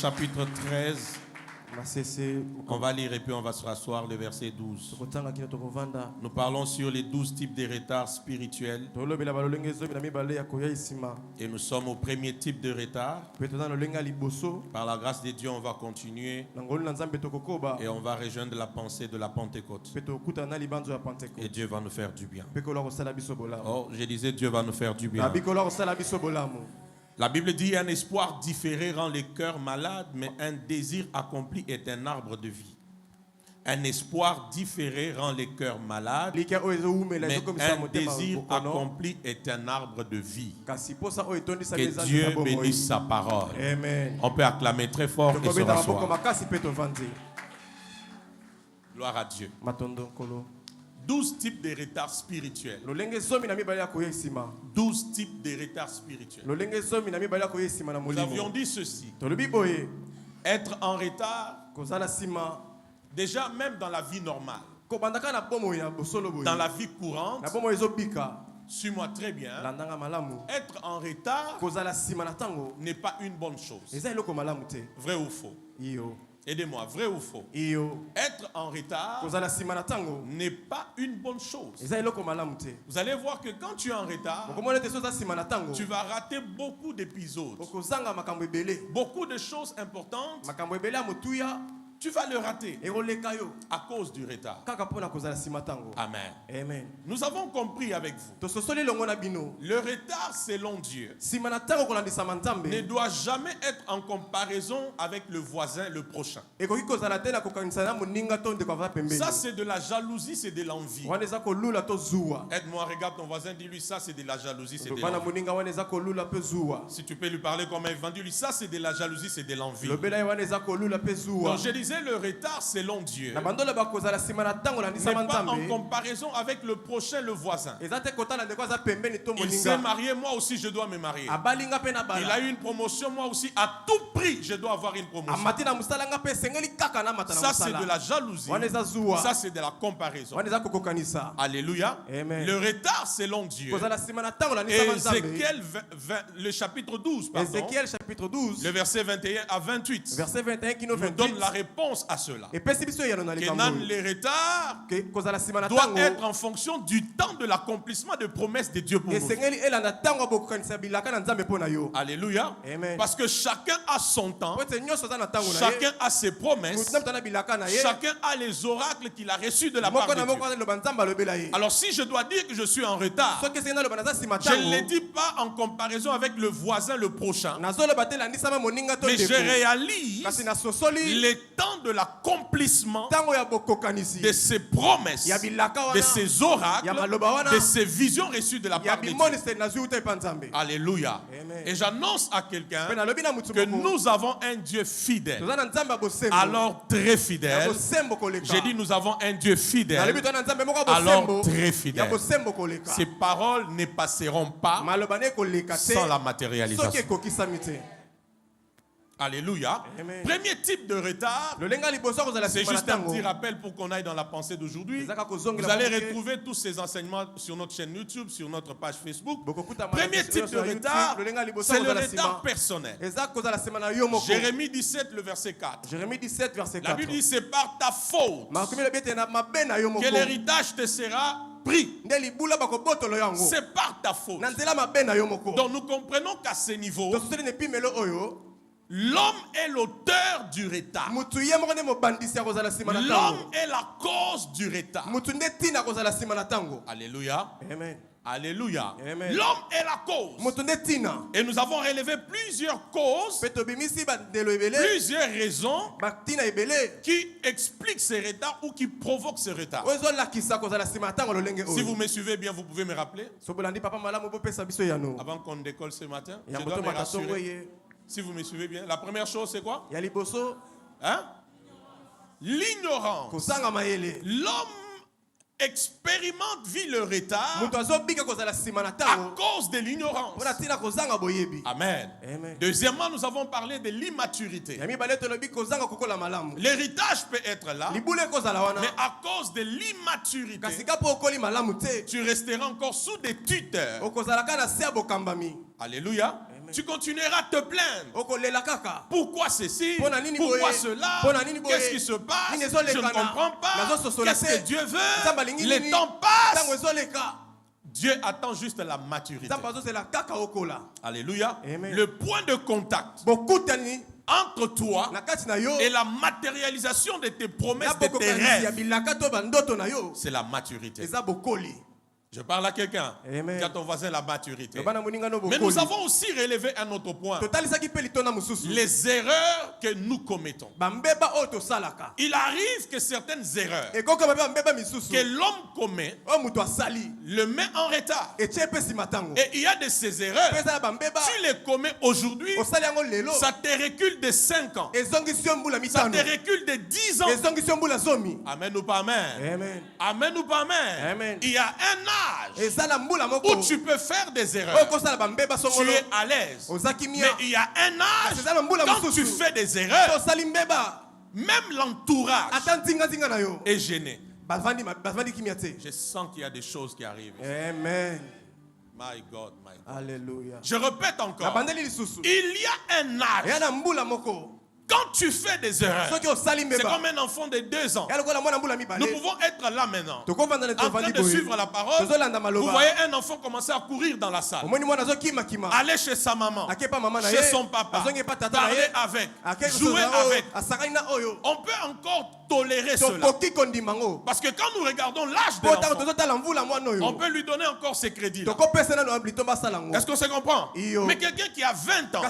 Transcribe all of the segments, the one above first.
chapitre 13. On va lire et puis on va se rasseoir le verset 12. Nous parlons sur les 12 types de retard spirituels. Et nous sommes au premier type de retard. Par la grâce de Dieu, on va continuer. Et on va rejoindre la pensée de la Pentecôte. Et Dieu va nous faire du bien. Oh, je disais Dieu va nous faire du bien. La Bible dit un espoir différé rend les cœurs malades, mais un désir accompli est un arbre de vie. Un espoir différé rend les cœurs malades, mais un désir accompli est un arbre de vie. Que Dieu bénisse sa parole. Amen. On peut acclamer très fort et se rasseoir. Gloire à Dieu. 12 types de retards spirituels. 12 types de retards spirituels. Nous avions dit ceci. Être en retard, déjà même dans la vie normale, dans la vie courante, suis-moi très bien, être en retard n'est pas une bonne chose. Vrai ou faux? Aidez-moi, vrai ou faux? Être en retard n'est pas une bonne chose. Vous allez voir que quand tu es en retard, tu vas rater beaucoup d'épisodes. Beaucoup de choses importantes, tu vas le rater à cause du retard. Amen. Amen. Nous avons compris avec vous. Le retard selon Dieu ne doit jamais être en comparaison avec le voisin, le prochain. Ça c'est de la jalousie, c'est de l'envie. Aide-moi, regarde ton voisin, dis-lui ça c'est de la jalousie, c'est de l'envie. Si tu peux lui parler comme un enfant, dis-lui ça c'est de la jalousie, c'est de l'envie. Donc je disais le retard selon Dieu n'est pas en comparaison avec le prochain, le voisin. Il s'est marié, moi aussi je dois me marier. Il a eu une promotion, moi aussi à tout prix je dois avoir une promotion. Ça c'est de la jalousie. Ça c'est de la comparaison. Alléluia. Amen. Le retard selon Dieu. Ézéchiel le chapitre 12, pardon, le verset 21 à 28 nous donne la réponse à cela. Que les retards doivent être en fonction du temps de l'accomplissement de promesses de Dieu pour nous. Alléluia. Amen. Parce que chacun a son temps, chacun a ses promesses, chacun a les oracles qu'il a reçus de la part de Dieu. Alors si je dois dire que je suis en retard, je ne le dis pas en comparaison avec le voisin, le prochain, mais je réalise les temps de l'accomplissement de ses promesses, de ses oracles, de ses visions reçues de la part de Dieu. Alléluia. Amen. Et j'annonce à quelqu'un que nous avons un Dieu fidèle. Alors très fidèle. J'ai dit nous avons un Dieu fidèle. Alors très fidèle. Ces paroles ne passeront pas sans la matérialisation. Alléluia. Amen. Premier type de retard, c'est juste un petit rappel pour qu'on aille dans la pensée d'aujourd'hui. Vous allez retrouver tous ces enseignements sur notre chaîne YouTube, sur notre page Facebook. Premier type de retard, c'est le retard personnel. Jérémie 17, le verset 4. La Bible dit c'est par ta faute que l'héritage te sera pris. C'est par ta faute. Donc nous comprenons qu'à ce niveau, l'homme est l'auteur du retard. L'homme est la cause du retard. Alléluia. Amen. Alléluia. Amen. L'homme est la cause. Et nous avons relevé plusieurs causes, plusieurs raisons qui expliquent ces retards ou qui provoquent ces retards. Si vous me suivez bien, vous pouvez me rappeler. Avant qu'on décolle ce matin, je dois me rassurer. Si vous me suivez bien, la première chose c'est quoi? Hein? L'ignorance. L'homme expérimente, vit le retard à cause de l'ignorance. Amen. Amen. Deuxièmement, nous avons parlé de l'immaturité. L'héritage peut être là, mais à cause de l'immaturité, tu resteras encore sous des tuteurs. Alléluia. Amen. Tu continueras à te plaindre. Pourquoi ceci? Pourquoi cela? Qu'est-ce qui se passe? Je ne comprends pas. Qu'est-ce que Dieu veut? Les temps passent. Dieu attend juste la maturité. Alléluia. Amen. Le point de contact entre toi et la matérialisation de tes promesses, de tes rêves, c'est la maturité. Je parle à quelqu'un qui a ton voisin la maturité. Mais nous avons aussi relevé un autre point. Les erreurs que nous commettons. Il arrive que certaines erreurs que l'homme commet le met en retard. Et il y a de ces erreurs, tu les commets aujourd'hui, ça te recule de 5 ans. Ça te recule de 10 ans. Amen ou pas amen? Amen ou pas amen? Il y a un âge où tu peux faire des erreurs. Tu es à l'aise. Mais il y a un âge quand tu fais des erreurs, même l'entourage est gêné. Je sens qu'il y a des choses qui arrivent. Amen. My God, my God. Alléluia. Je répète encore. Il y a un âge. Quand tu fais des erreurs, c'est comme un enfant de 2 ans. Nous pouvons être là maintenant, en train de suivre la parole. Vous voyez un enfant commencer à courir dans la salle, aller chez sa maman, chez son papa, parler avec, jouer avec. On peut encore tolérer cela. Parce que quand nous regardons l'âge de l'enfant, on peut lui donner encore ses crédits. Est-ce qu'on se comprend? Mais quelqu'un qui a 20 ans,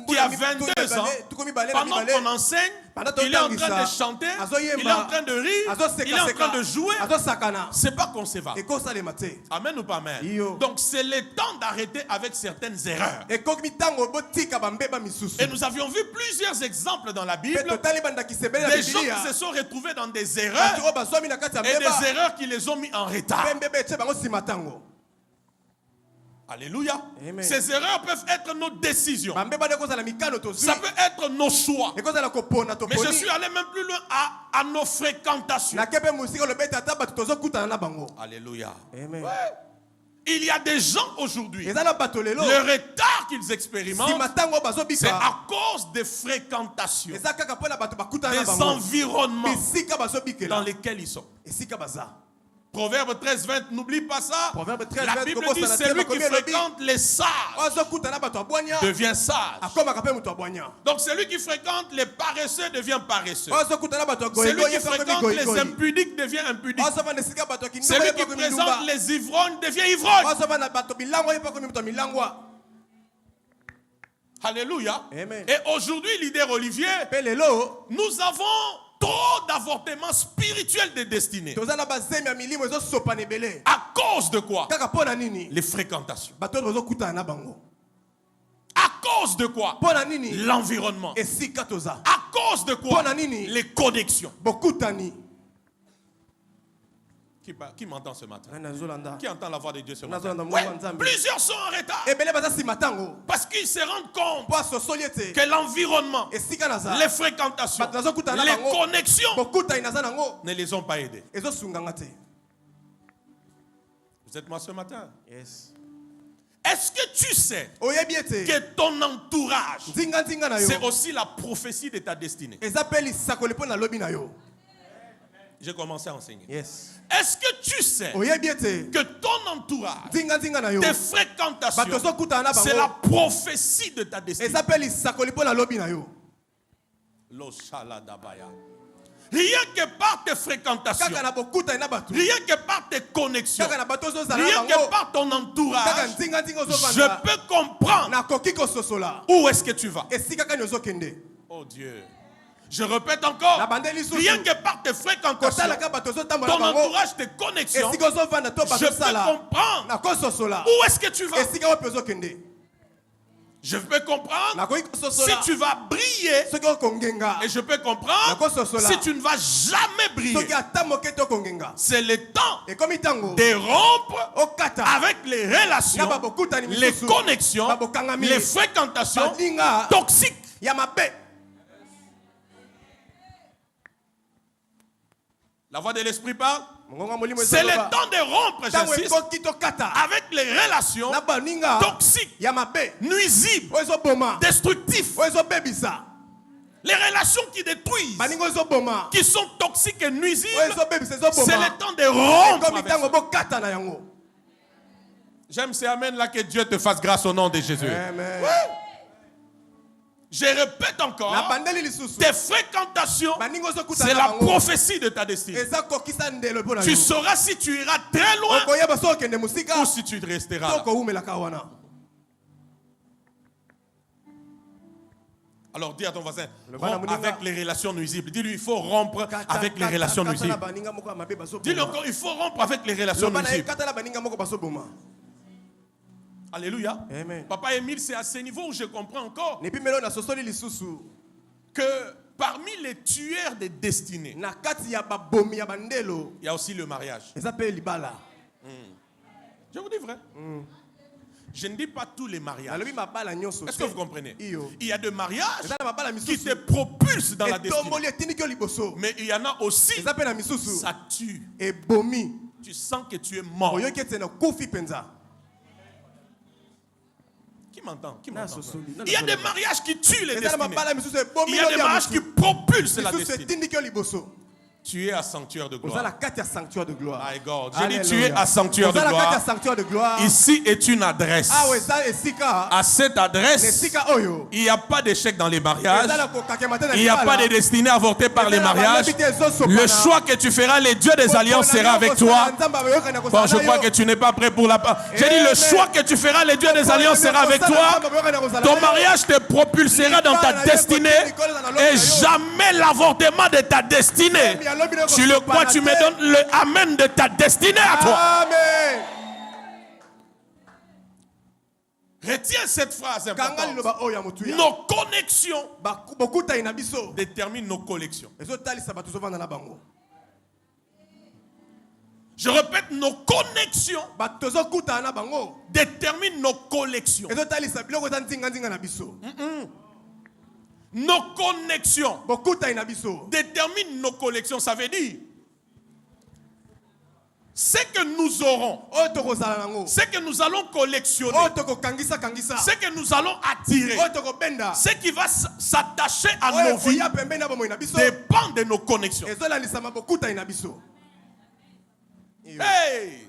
qui a 22 ans, pendant qu'on enseigne, il est en train de chanter, il est en train de rire, il est en train de jouer. C'est pas concevable. Amen ou pas amen? Donc c'est le temps d'arrêter avec certaines erreurs. Et nous avions vu plusieurs exemples dans la Bible. Des gens qui se sont retrouvés dans des erreurs et des erreurs qui les ont mis en retard. Alléluia. Amen. Ces erreurs peuvent être nos décisions. Ça peut être nos choix. Mais je suis allé même plus loin à nos fréquentations. Alléluia. Amen. Ouais. Il y a des gens aujourd'hui, le retard qu'ils expérimentent, c'est à cause des fréquentations, des environnements dans lesquels ils sont. Proverbe 13, 20, n'oublie pas ça. La Bible dit celui qui fréquente les sages devient sage. Donc celui qui fréquente les paresseux devient paresseux. Celui qui fréquente les impudiques devient impudique. Celui qui présente les ivrognes devient ivrogne. Alléluia. Amen. Et aujourd'hui, leader Olivier, nous avons trop d'avortements spirituels de destinée. À cause de quoi? Les fréquentations. À cause de quoi? L'environnement. À cause de quoi? Les connexions. Qui m'entend ce matin? Qui entend la voix de Dieu ce matin? Ouais, plusieurs sont en retard. Parce qu'ils se rendent compte que l'environnement, les fréquentations, les connexions ne les ont pas aidés. Vous êtes moi ce matin? Yes. Est-ce que tu sais que ton entourage, c'est aussi la prophétie de ta destinée? J'ai commencé à enseigner. Yes. Est-ce que tu sais que ton entourage, tes fréquentations, c'est la prophétie de ta destinée? Rien que par tes fréquentations, rien que par tes connexions, rien que par ton entourage, je peux comprendre où est-ce que tu vas. Oh Dieu. Je répète encore, rien que par tes fréquentations, ton entourage, tes connexions, je peux comprendre où est-ce que tu vas. Je peux comprendre si tu vas briller, et je peux comprendre si tu ne vas jamais briller. C'est le temps de rompre avec les relations, les connexions, les fréquentations toxiques. La voix de l'esprit parle. C'est le temps de rompre, j'insiste, avec les relations toxiques, nuisibles, destructives. Les relations qui détruisent, qui sont toxiques et nuisibles, c'est le temps de rompre. J'aime ces amen là, que Dieu te fasse grâce au nom de Jésus. Amen. Ouais. Je répète encore, tes fréquentations, c'est la prophétie de ta destinée. Tu sauras si tu iras très loin ou si tu resteras là. Alors dis à ton voisin, rompre avec les relations nuisibles. Dis-lui, il faut rompre avec les relations nuisibles. Dis-lui encore, il faut rompre avec les relations nuisibles. Alléluia. Amen. Papa Émile, c'est à ce niveau où je comprends encore que parmi les tueurs de destinée, il y a aussi le mariage. Je vous dis vrai. Je ne dis pas tous les mariages. Est-ce que vous comprenez? Il y a des mariages qui te propulsent dans la destinée. Mais il y en a aussi, ça tue. Tu sens que tu es mort. Qui m'entend? Il y a des mariages qui tuent les destinées. Il y a des mariages qui propulsent la destinée. Tu es à sanctuaire de gloire. My God. J'ai dit tu es à sanctuaire de gloire. Ici est une adresse. À cette adresse, il n'y a pas d'échec dans les mariages. Il n'y a pas de destinée avortée par les mariages. Le choix que tu feras, les dieux des alliances sera avec toi. Bon, je crois que tu n'es pas prêt pour la... J'ai dit le choix que tu feras, les dieux des alliances sera avec toi. Ton mariage te propulsera dans ta destinée et jamais l'avortement de ta destinée. Tu le crois, tu me donnes le amen de ta destinée à toi. Amen. Retiens cette phrase importante. Nos connexions déterminent nos collections. Je répète, nos connexions déterminent nos collections. Nos connexions déterminent nos collections. Ça veut dire ce que nous aurons, ce que nous allons collectionner, ce que nous allons attirer, ce qui va s'attacher à nos vies dépend de nos connexions. Hey!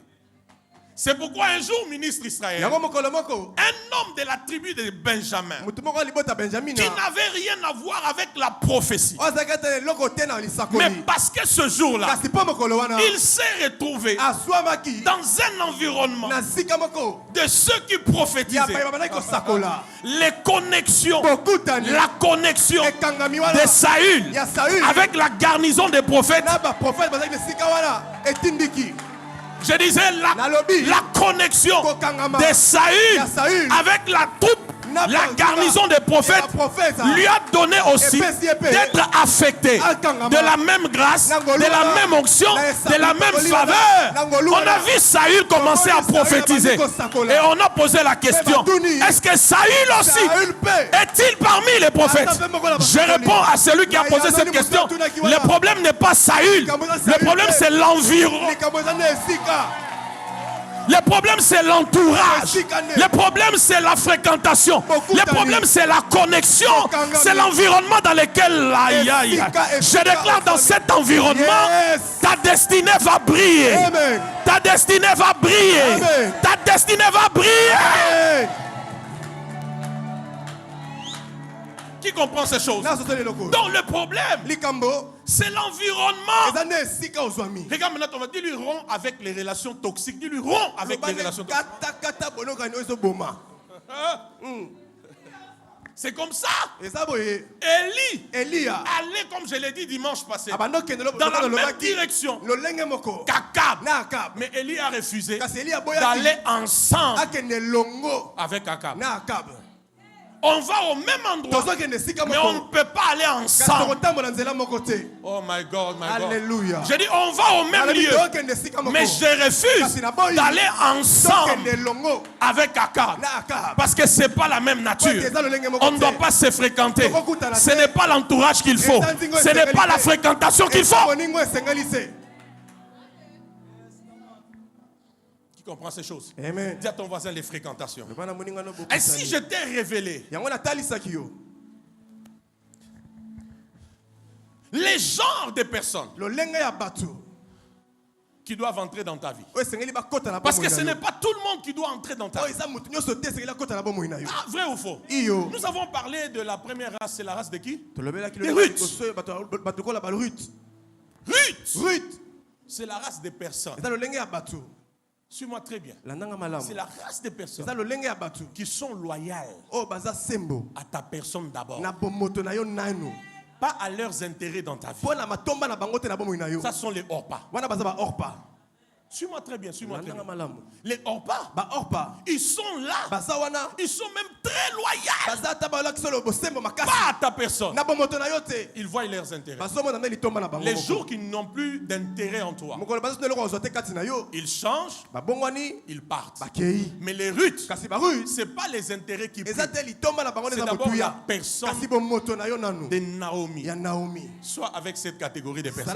C'est pourquoi un jour, ministre Israël, un homme de la tribu de Benjamin, qui n'avait rien à voir avec la prophétie, mais parce que ce jour-là, il s'est retrouvé dans un environnement de ceux qui prophétisaient. Les connexions, la connexion de Saül avec la garnison des prophètes. Je disais la connexion de Saül avec la troupe, la garnison des prophètes lui a donné aussi d'être affecté de la même grâce, de la même onction, de la même faveur. On a vu Saül commencer à prophétiser et on a posé la question, est-ce que Saül aussi est-il parmi les prophètes? Je réponds à celui qui a posé cette question. Le problème n'est pas Saül, le problème c'est l'environnement. Le problème c'est l'entourage. Le problème c'est la fréquentation. Le problème c'est la connexion. C'est l'environnement dans lequel je déclare dans cet environnement, ta destinée va briller. Ta destinée va briller. Ta destinée va briller. Qui comprend ces choses? Donc le problème, c'est l'environnement. Regarde maintenant, on va dire lui rompt avec les relations toxiques. Dis-lui rompt avec les relations toxiques. C'est comme ça. Élie allait, comme je l'ai dit dimanche passé, dans la même direction qu'Akab. Mais Élie a refusé d'aller ensemble avec Akab. On va au même endroit, mais on ne peut pas aller ensemble. Oh my God, my God. Alléluia. J'ai dit on va au même lieu, mais je refuse d'aller ensemble avec Akab. Parce que ce n'est pas la même nature. On ne doit pas se fréquenter. Ce n'est pas l'entourage qu'il faut. Ce n'est pas la fréquentation qu'il faut. comprends ces choses? Amen. Dis à ton voisin les fréquentations. Et si je t'ai révélé les genres de personnes qui doivent entrer dans ta vie. Parce que ce n'est pas tout le monde qui doit entrer dans ta vie. Ah, vrai ou faux? Nous avons parlé de la première race, c'est la race de qui? De Ruth. Ruth, c'est la race des personnes. Suis-moi très bien. C'est la race des personnes qui sont loyales à ta personne d'abord. Pas à leurs intérêts dans ta vie. Ça sont les Orpa. Suis-moi très bien, suis-moi très bien. Les Orpa, ils sont là. Ils sont même très loyaux. Pas à ta personne. Ils voient leurs intérêts. Les jours qu'ils n'ont plus d'intérêt en toi, ils changent, ils partent. Mais les Ruth, ce n'est pas les intérêts qui prient. C'est d'abord la personne de Naomi. Soit avec cette catégorie de personnes.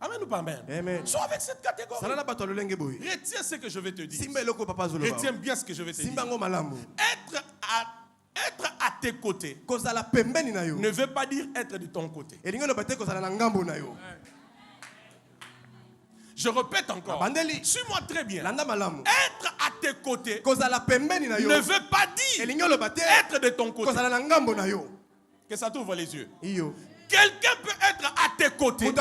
Amen ou pas amen? Sois avec cette catégorie. Retiens ce que je vais te dire. Retiens bien ce que je vais te dire. Être à tes côtés ne veut pas dire être de ton côté. Je répète encore. Suis-moi très bien. Être à tes côtés ne veut pas dire être de ton côté. Que ça t'ouvre les yeux. Quelqu'un peut être à tes côtés,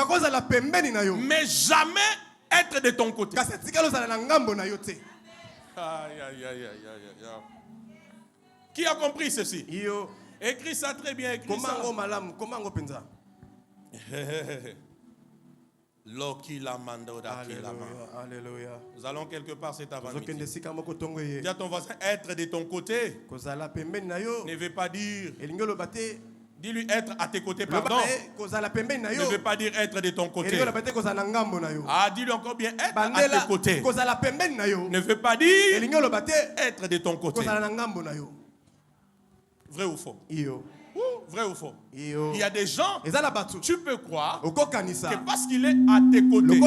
mais jamais être de ton côté. Qui a compris ceci? Écris ça très bien. Écris ça. Nous allons quelque part cet avant-midi. Dis à ton voisin, être de ton côté ne veut pas dire. Dis-lui être à tes côtés, pardon. Ne veut pas dire être de ton côté. Ah, dis-lui encore bien, être à tes côtés ne veut pas dire être de ton côté. Vrai ou faux? Vrai ou faux? Il y a des gens, tu peux croire que parce qu'il est à tes côtés,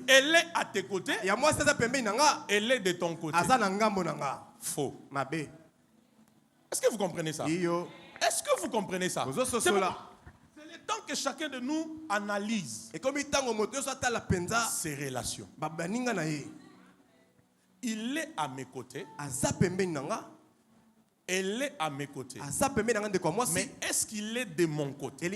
elle est à tes côtés, elle est de ton côté. Faux. Est-ce que vous comprenez ça? Est-ce que vous comprenez ça? C'est le temps que chacun de nous analyse ses relations. Il est à mes côtés. Elle est à mes côtés. Mais est-ce qu'il est de mon côté?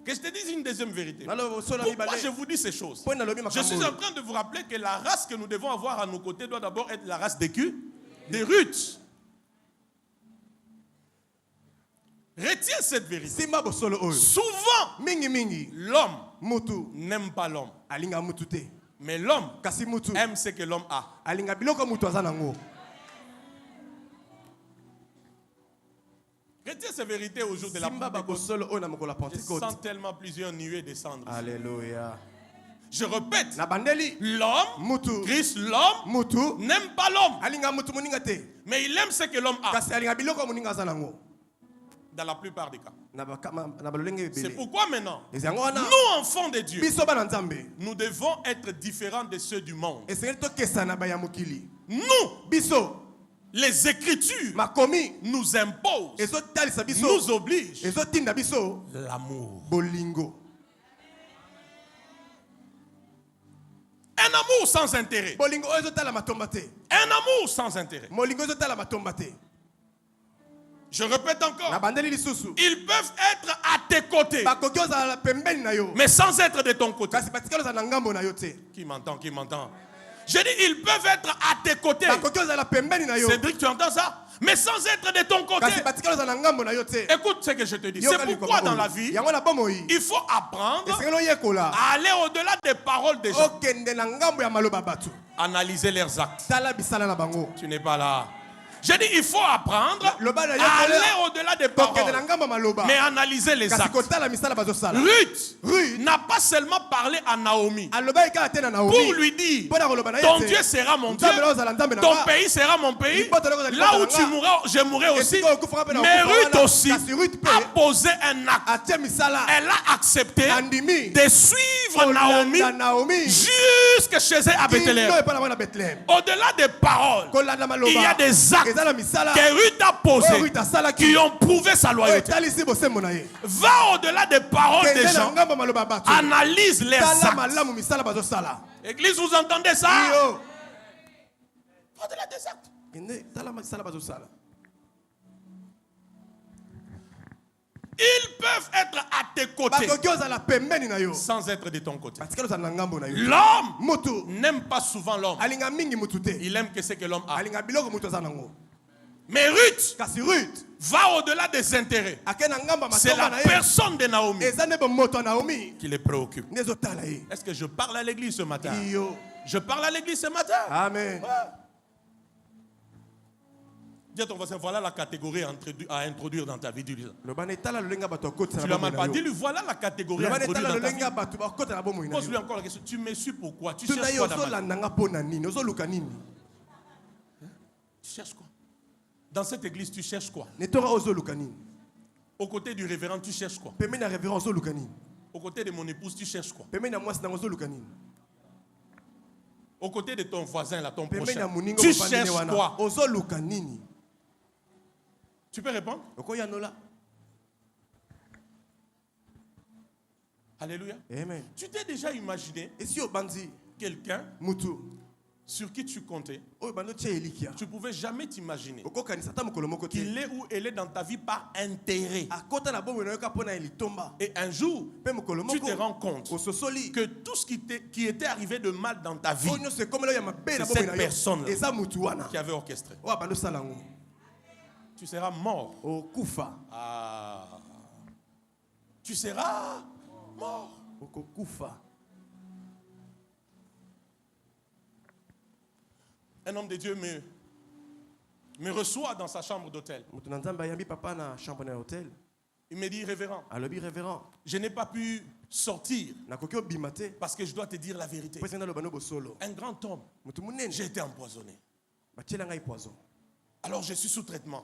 Que je te dise une deuxième vérité. Pourquoi je vous dis ces choses? Je suis en train de vous rappeler que la race que nous devons avoir à nos côtés doit d'abord être la race de Ruth. Retiens cette vérité. Souvent, l'homme n'aime pas l'homme. Mais l'homme aime ce que l'homme a. Retiens ces vérités au jour de la Pentecôte. Je sens tellement plusieurs nuées descendre. Alléluia. Je répète, l'homme, Christ, l'homme, n'aime pas l'homme. Mais il aime ce que l'homme a. Dans la plupart des cas. C'est pourquoi maintenant, nous enfants de Dieu, nous devons être différents de ceux du monde. Nous, les Écritures nous imposent, nous obligent l'amour. Un amour sans intérêt. Un amour sans intérêt. Je répète encore. Ils peuvent être à tes côtés, mais sans être de ton côté. Qui m'entend? Je dis, ils peuvent être à tes côtés. Cédric, tu entends ça? Mais sans être de ton côté. Écoute ce que je te dis. C'est pourquoi dans la vie, il faut apprendre à aller au-delà des paroles des gens. Analyser leurs actes. Tu n'es pas là. J'ai dit, il faut apprendre à aller au-delà des paroles, mais analyser les actes. Ruth n'a pas seulement parlé à Naomi pour lui dire, ton Dieu sera mon Dieu, ton pays sera mon pays, là où tu mourras, je mourrai aussi. Mais Ruth aussi a posé un acte. Elle a accepté de suivre Naomi jusque chez elle à Bethléem. Au-delà des paroles, il y a des actes que Ruth a posés qui ont prouvé sa loyauté. Va au-delà des paroles des gens. Analyse les actes. Église, vous entendez ça? Au-delà des actes. Ils peuvent être à tes côtés sans être de ton côté. L'homme n'aime pas souvent l'homme. Il aime que ce que l'homme a. Mais Ruth va au-delà des intérêts. C'est la personne de Naomi qui les préoccupe. Est-ce que je parle à l'église ce matin? Je parle à l'église ce matin. Amen. Dis à ton voisin, voilà la catégorie à introduire dans ta vie. Tu l'as mal pas. Dis-lui, voilà la catégorie à introduire dans ta vie. Pose-lui encore la question. Tu me suis pourquoi? Tu cherches quoi dans ma vie? Tu cherches quoi? Dans cette église, tu cherches quoi? Au côté du révérend, tu cherches quoi? Au côté de mon épouse, tu cherches quoi? Au côté de ton voisin, là, ton prochain, tu cherches quoi? Tu peux répondre? Alléluia. Amen. Tu t'es déjà imaginé quelqu'un sur qui tu comptais? Tu ne pouvais jamais t'imaginer qu'il est ou elle est dans ta vie par intérêt. Et un jour, tu te rends compte que tout ce qui était arrivé de mal dans ta vie, c'est cette personne-là qui avait orchestré. Tu seras mort. Ah. Tu seras mort. Un homme de Dieu me reçoit dans sa chambre d'hôtel. Il me dit, révérend, je n'ai pas pu sortir parce que je dois te dire la vérité. Un grand homme, j'ai été empoisonné. Alors je suis sous traitement.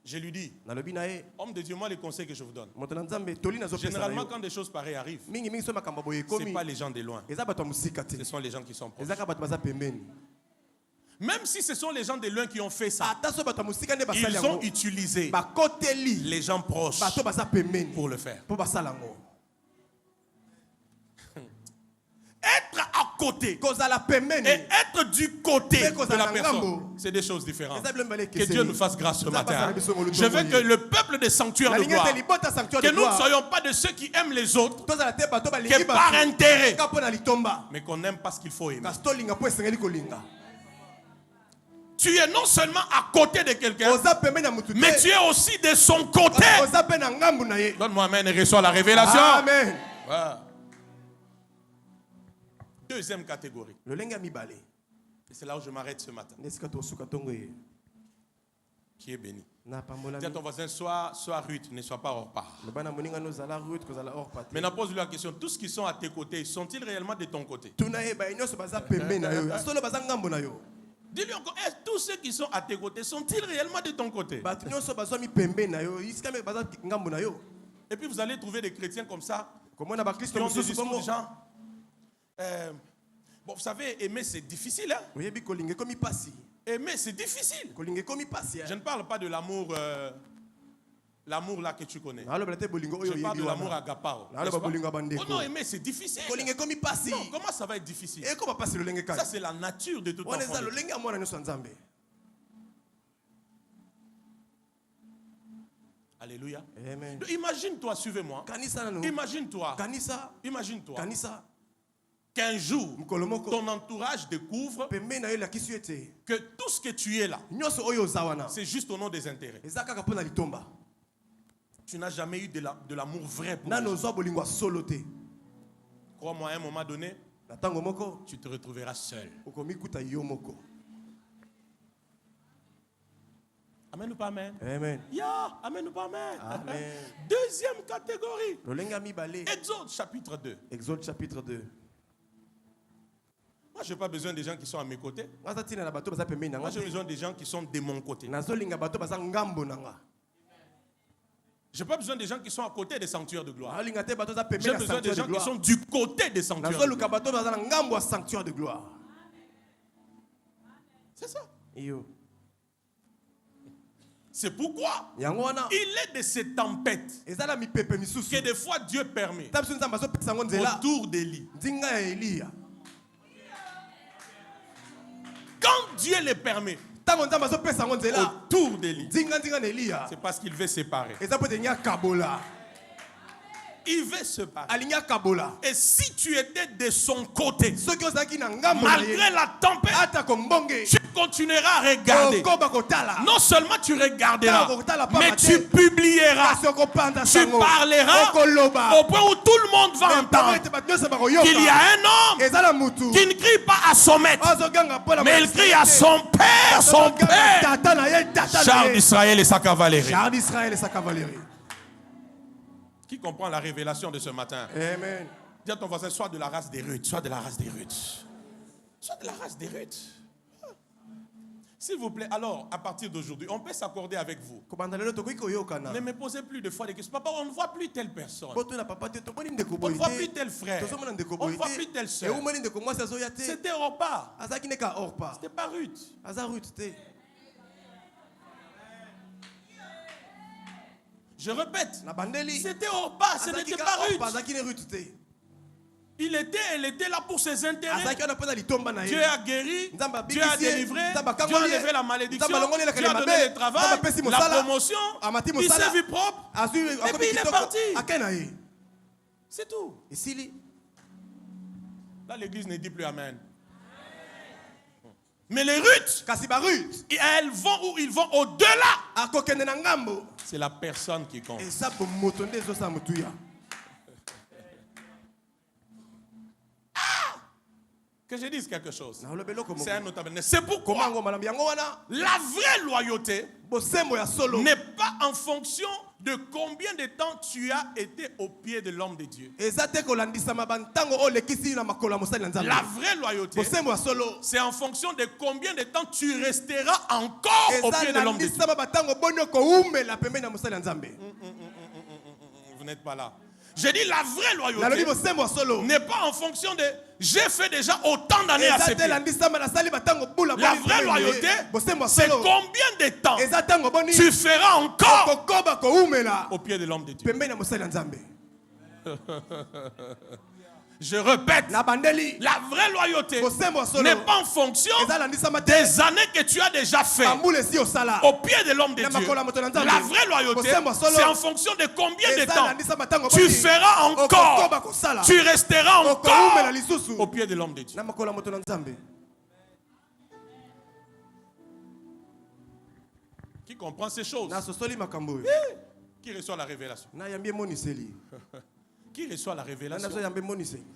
Je lui dis, homme de Dieu, moi les conseils que je vous donne. Généralement quand des choses pareilles arrivent, ce n'est pas les gens de loin. Ce sont les gens qui sont proches. Même si ce sont les gens de loin qui ont fait ça, ils ont utilisé les gens proches pour le faire. Être à côté et être du côté de la personne, c'est des choses différentes. Que Dieu nous fasse grâce ce matin. Je veux que le peuple des sanctuaires de gloire, que nous ne soyons pas de ceux qui aiment les autres, que par intérêt, mais qu'on aime parce qu'il faut aimer. Tu es non seulement à côté de quelqu'un, mais tu es aussi de son côté. Donne-moi amen et reçois la révélation. Amen. Ouais. Deuxième catégorie. Et c'est là où je m'arrête ce matin. Qui est béni. Dis à ton voisin, sois Ruth, ne sois pas hors part. Maintenant, pose-lui la question. Tous qui sont à tes côtés, sont-ils réellement de ton côté? Dis-lui encore, tous ceux qui sont à tes côtés, sont-ils réellement de ton côté? Et puis vous allez trouver des chrétiens comme ça, qui ont des discours de gens. Bon, vous savez, aimer c'est difficile. Hein? Aimer c'est difficile. Je ne parle pas de l'amour, l'amour là que tu connais. Je parle de l'amour agapao. Oh non, aimer c'est difficile. Non, comment ça va être difficile? Ça c'est la nature de tout enfant. Alléluia. Imagine-toi, suivez-moi. Imagine-toi qu'un jour, ton entourage découvre que tout ce que tu es là, c'est juste au nom des intérêts. Tu n'as jamais eu de l'amour vrai pour lui. Crois-moi, à un moment donné, tu te retrouveras seul. Amen ou pas amen? Amen. Yeah, amen ou pas amen? Amen. Deuxième catégorie. Exode chapitre 2. Exode chapitre 2. Moi, je n'ai pas besoin des gens qui sont à mes côtés. Moi, j'ai besoin des gens qui sont de mon côté. Je n'ai pas besoin des gens qui sont à côté des sanctuaires de gloire. J'ai besoin des gens qui sont du côté des sanctuaires de gloire. C'est ça. C'est pourquoi il est de ces tempêtes que des fois Dieu permet autour d'Élie. Quand Dieu les permet autour d'Élie, c'est parce qu'il veut séparer. Il veut se battre. Et si tu étais de son côté, malgré la tempête, tu continueras à regarder. Non seulement tu regarderas, mais tu publieras, tu parleras au point où tout le monde va entendre qu'il y a un homme qui ne crie pas à son maître, mais il crie à son père, char d'Israël et sa cavalerie. Qui comprend la révélation de ce matin? Amen. Dis à ton voisin, sois de la race des Ruth, sois de la race des Ruth. Sois de la race des Ruth. S'il vous plaît, alors, à partir d'aujourd'hui, on peut s'accorder avec vous. Ne me posez plus de fois des questions. Papa, on ne voit plus telle personne. On ne voit plus tel frère. On ne voit plus telle soeur. C'était Orpa. C'était pas Ruth. Je répète, c'était Orpa, ce n'était pas Ruth. Elle était là pour ses intérêts. Dieu a guéri, Dieu a délivré, Dieu a enlevé la malédiction, Dieu a donné le travail, la promotion, il s'est vu propre, et puis il est parti. C'est tout. Là, l'église ne dit plus Amen. Mais les Ruth, elles vont où ils vont au-delà. C'est la personne qui compte. Que je dise quelque chose. C'est un notable. C'est pourquoi la vraie loyauté n'est pas en fonction de combien de temps tu as été au pied de l'homme de Dieu. La vraie loyauté, c'est en fonction de combien de temps tu resteras encore au pied de l'homme de Dieu. Vous n'êtes pas là. J'ai dit la vraie loyauté n'est pas en fonction de j'ai fait déjà autant d'années à ses pieds. La vraie loyauté, c'est combien de temps tu feras encore au pied de l'homme de Dieu. Je répète, la vraie loyauté n'est pas en fonction des années que tu as déjà fait au pied de l'homme de Dieu. La vraie loyauté, c'est en fonction de combien de temps tu feras encore, tu resteras encore au pied de l'homme de Dieu. Qui comprend ces choses? Qui reçoit la révélation? Qui reçoit la révélation?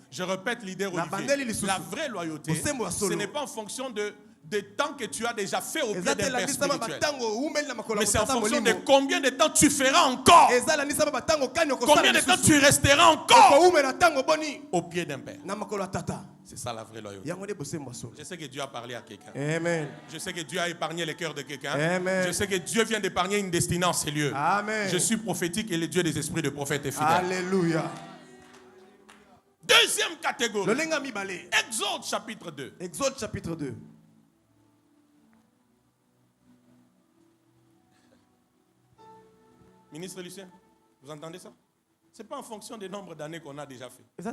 Je répète, leader Olivier, la vraie loyauté, ce n'est pas en fonction de temps que tu as déjà fait au pied d'un père spirituel. Mais c'est en fonction de combien de temps tu feras encore. Combien de temps tu resteras encore au pied d'un père. C'est ça la vraie loyauté. Je sais que Dieu a parlé à quelqu'un. Amen. Je sais que Dieu a épargné le cœur de quelqu'un. Je sais que Dieu vient d'épargner une destinée en ces lieux. Amen. Je suis prophétique et le Dieu des esprits de prophètes est fidèle. Alléluia. Deuxième catégorie. Exode chapitre 2. Exode chapitre 2. Ministre Lucien, vous entendez ça? Ce n'est pas en fonction du nombre d'années qu'on a déjà fait. Et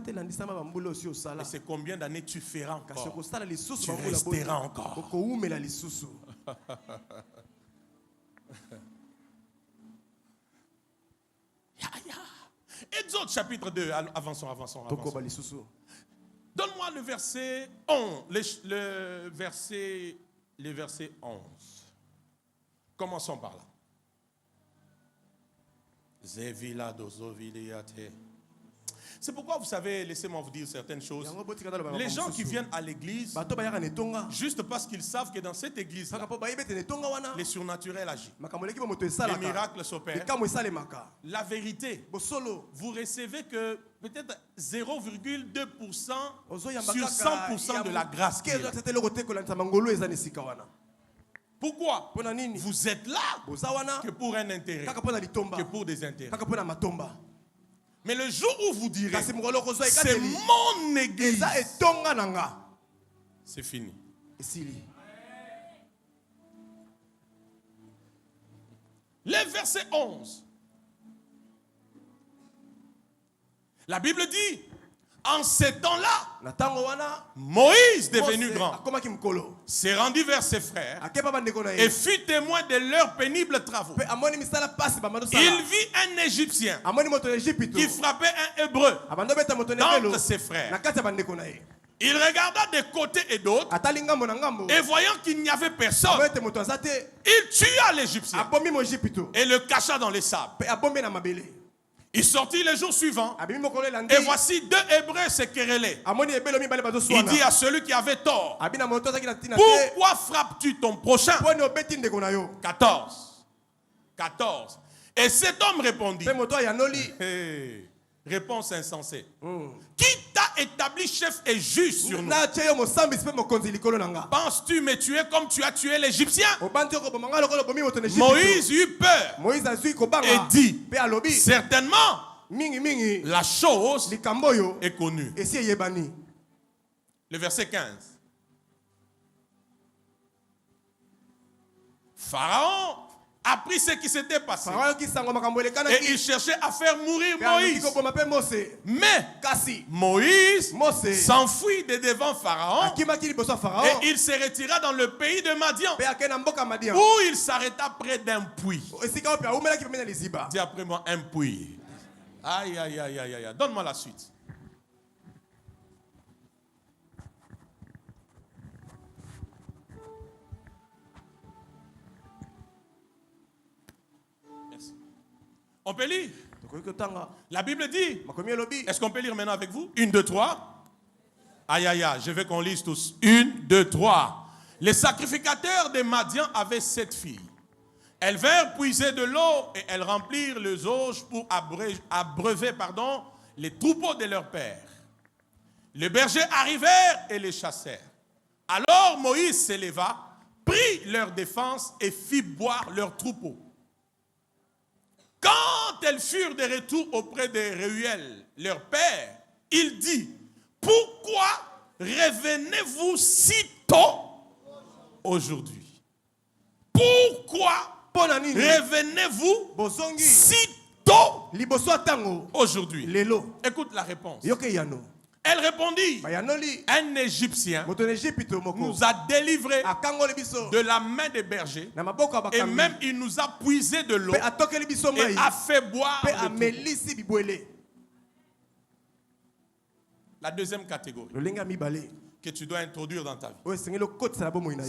c'est combien d'années tu feras encore. Tu resteras encore. Exode chapitre 2. Avançons. Donne-moi le verset 11. Le verset 11. Commençons par là. C'est pourquoi, vous savez, laissez-moi vous dire certaines choses. Les gens qui viennent à l'église, juste parce qu'ils savent que dans cette église, les surnaturels agissent. Les miracles s'opèrent. La vérité, vous recevez que peut-être 0,2% sur 100% de la grâce. Pourquoi? Vous êtes là que pour un intérêt, que pour des intérêts. Mais le jour où vous direz, c'est mon église, c'est fini. Le verset 11. La Bible dit, en ces temps-là, Moïse, devenu grand, s'est rendu vers ses frères et fut témoin de leurs pénibles travaux. Il vit un Égyptien qui frappait un Hébreu d'entre ses frères. Il regarda de côté et d'autre, et voyant qu'il n'y avait personne, il tua l'Égyptien et le cacha dans les sables. Il sortit le jour suivant, et voici deux Hébreux se querellaient. Il dit à celui qui avait tort, pourquoi frappes-tu ton prochain? 14. Et cet homme répondit, réponse insensée, qui t'a établi chef et juge sur nous? Penses-tu me tuer comme tu as tué l'Égyptien? Moïse eut peur et dit, certainement la chose est connue. Le verset 15. Pharaon appris ce qui s'était passé et il cherchait à faire mourir Moïse. Mais Moïse s'enfuit de devant Pharaon et il se retira dans le pays de Madian où il s'arrêta près d'un puits. Dis après moi, un puits. Aïe, aïe, aïe, aïe, aïe. Donne-moi la suite. On peut lire. La Bible dit. Est-ce qu'on peut lire maintenant avec vous? 1, 2, 3. Aïe, aïe, aïe. Je veux qu'on lise tous. 1, 2, 3. Les sacrificateurs de Madian avaient 7 filles. Elles vinrent puiser de l'eau et elles remplirent les auges pour abreuver les troupeaux de leur père. Les bergers arrivèrent et les chassèrent. Alors Moïse s'éleva, prit leur défense et fit boire leurs troupeaux. Quand elles furent de retour auprès de Réuel, leur père, il dit, pourquoi revenez-vous si tôt aujourd'hui? Pourquoi revenez-vous si tôt aujourd'hui? Écoute la réponse. Elle répondit, un Égyptien nous a délivrés de la main des bergers et même il nous a puisé de l'eau et a fait boire de tout. La deuxième catégorie que tu dois introduire dans ta vie, c'est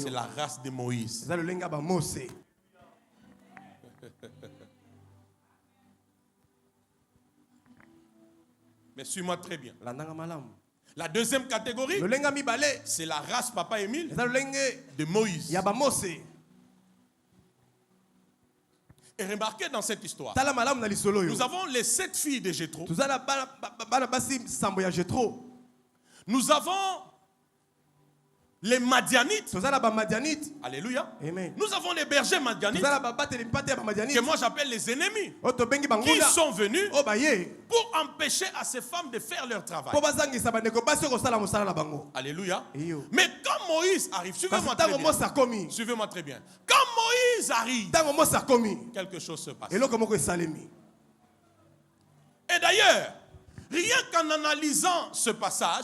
la race de Moïse. Mais suis-moi très bien. La deuxième catégorie, c'est la race Papa Émile de Moïse. Et remarquez dans cette histoire, nous avons les 7 filles de Jéthro. Nous avons les Madianites. Alléluia. Amen. Nous avons les bergers Madianites que moi j'appelle les ennemis, qui sont venus pour empêcher à ces femmes de faire leur travail. Alléluia. Mais quand Moïse arrive, suivez-moi très bien. Suivez-moi très bien. Quand Moïse arrive, quelque chose se passe. Et d'ailleurs, rien qu'en analysant ce passage,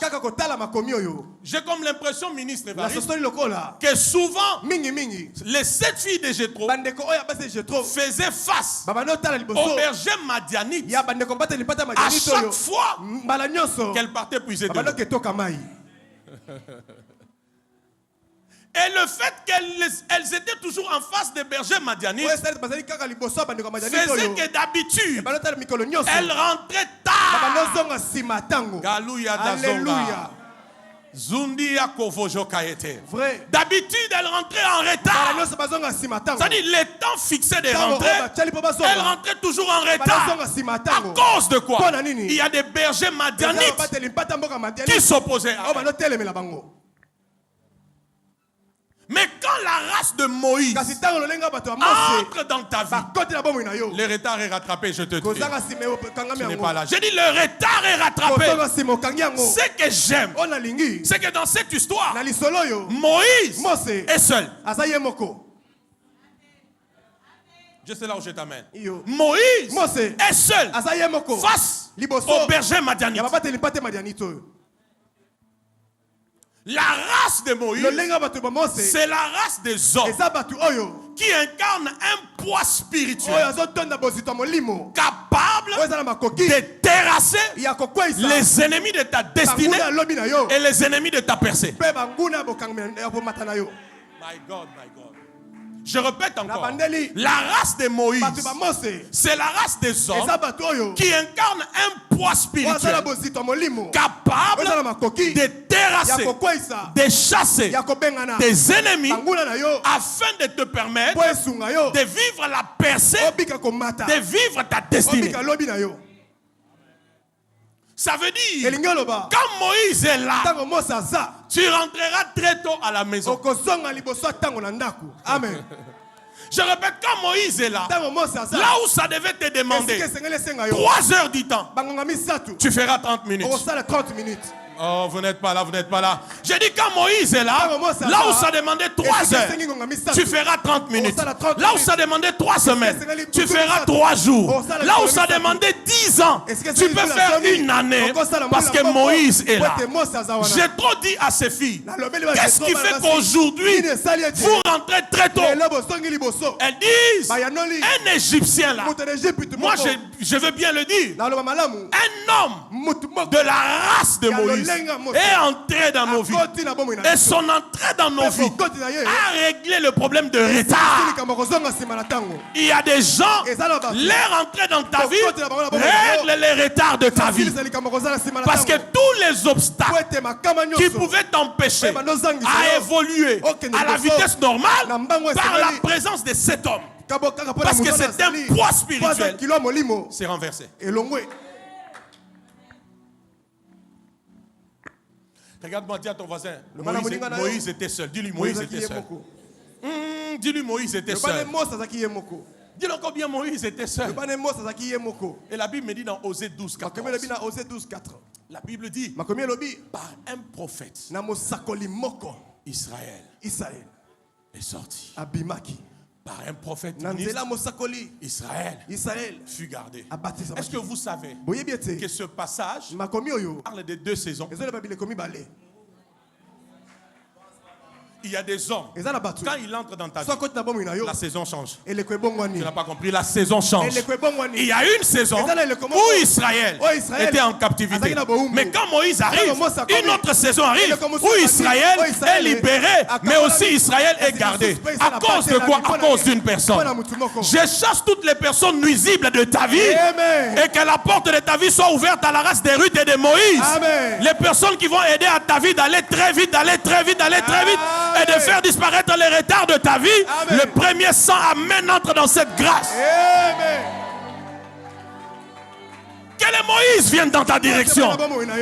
j'ai comme l'impression, ministre Évariste, que souvent, les 7 filles de Jéthro faisaient face aux bergers madianites à chaque fois qu'elles partaient puiser de l'eau. Et le fait qu'elles étaient toujours en face des bergers madianites faisait que d'habitude, elles rentraient tard Alléluia. Vrai. D'habitude, elle rentrait en retard. C'est-à-dire, les temps fixés de rentrer, elle rentrait toujours en retard. À cause de quoi? Il y a des bergers madianites qui s'opposaient à elle. Mais quand la race de Moïse entre dans ta vie, le retard est rattrapé, je te dis. Tu n'es pas là. J'ai dit, le retard est rattrapé. Ce que j'aime, c'est que dans cette histoire, Moïse est seul. Je sais là où je t'amène. Moïse est seul face au berger madianite. La race de Moïse, c'est la race des hommes qui incarnent un poids spirituel capable de terrasser les ennemis de ta destinée et les ennemis de ta percée. My God, my God. Je répète encore, la race de Moïse, c'est la race des hommes qui incarnent un poids spirituel capable de terrasser, de chasser tes ennemis afin de te permettre de vivre la percée, de vivre ta destinée. Ça veut dire, quand Moïse est là, tu rentreras très tôt à la maison. Amen. Je répète, quand Moïse est là, là où ça devait te demander 3 heures du temps, tu feras 30 minutes. Oh, vous n'êtes pas là, vous n'êtes pas là. J'ai dit quand Moïse est là, là où ça demandait 3 heures, tu feras 30 minutes. Là où ça demandait 3 semaines, tu feras 3 jours. Là où ça demandait 10 ans, tu peux faire 1 année parce que Moïse est là. J'ai trop dit à ces filles, qu'est-ce qui fait qu'aujourd'hui, vous rentrez très tôt? Elles disent, un Égyptien là, moi je veux bien le dire, un homme de la race de Moïse est entré dans nos vies. Et son entrée dans nos vies a réglé le problème de retard. Il y a des gens, leur entrée dans ta vie règle les retards de ta vie. Parce que tous les obstacles qui pouvaient t'empêcher à évoluer à la vitesse normale par la présence de cet homme, parce que c'est un poids spirituel, c'est renversé. Regarde-moi, dis à ton voisin, Moïse était seul. Dis-lui, Moïse était seul. Dis-lui, Moïse était seul. Dis-le combien Moïse était seul. Et la Bible me dit dans Osée 12, 14. La Bible dit, par un prophète, Israël est sorti. Par un prophète Israël fut gardé. Est-ce que vous savez que ce passage parle de 2 saisons? Il y a des hommes, quand ils entrent dans ta vie, la saison change. Tu n'as pas compris, la saison change. Il y a une saison où Israël était en captivité. Mais quand Moïse arrive, une autre saison arrive où Israël est libéré, mais aussi Israël est gardé. À cause de quoi? À cause d'une personne. Je chasse toutes les personnes nuisibles de ta vie et que la porte de ta vie soit ouverte à la race de Ruth et de Moïse. Les personnes qui vont aider à ta vie d'aller très vite, d'aller très vite, d'aller très vite, et de faire disparaître les retards de ta vie. Amen. Le premier sang, amen, entre dans cette grâce. Amen. Que les Moïse viennent dans ta direction.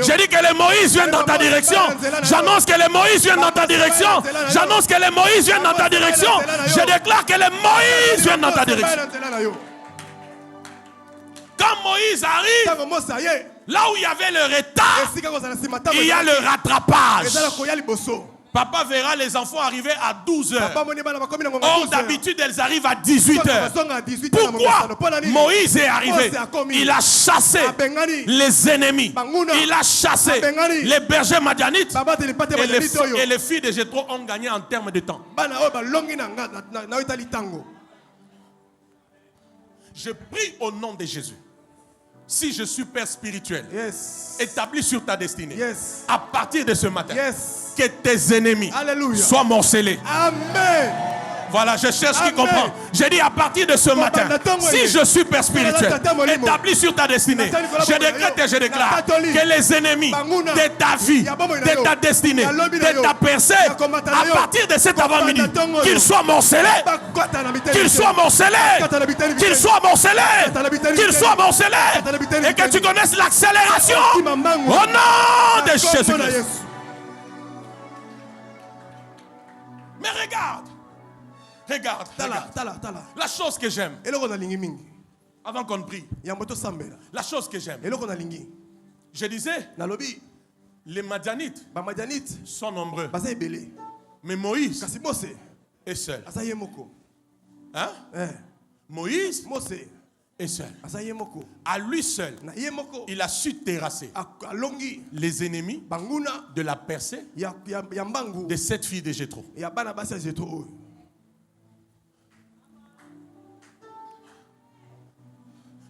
J'ai dit que les Moïse viennent dans ta direction. J'annonce que les Moïse viennent dans ta direction. J'annonce que les Moïse viennent dans ta direction. Je déclare que les Moïse viennent dans ta direction. Quand Moïse arrive, là où il y avait le retard, il y a le rattrapage. Papa verra les enfants arriver à 12 heures. Or, d'habitude, elles arrivent à 18 heures. Pourquoi Moïse est arrivé? Il a chassé les ennemis. Il a chassé les bergers madianites. Et les filles de Jéthro ont gagné en termes de temps. Je prie au nom de Jésus. Si je suis père spirituel, établi sur ta destinée, à partir de ce matin, que tes ennemis soient morcelés. Amen. Voilà, je cherche qui comprend. J'ai dit à partir de ce matin, si je suis père spirituel, établi sur ta destinée, je décrète et je déclare que les ennemis de ta vie, de ta destinée, de ta percée, à partir de cet avant-midi, qu'ils soient morcelés, qu'ils soient morcelés, qu'ils soient morcelés, qu'ils soient morcelés, et que tu connaisses l'accélération au nom de Jésus-Christ. Mais regarde, la chose que j'aime, avant qu'on prie, la chose que j'aime, je disais, les Madianites sont nombreux, mais Moïse est seul. Hein? Moïse est seul. À lui seul, il a su terrasser les ennemis de la percée de cette fille de Jéthro.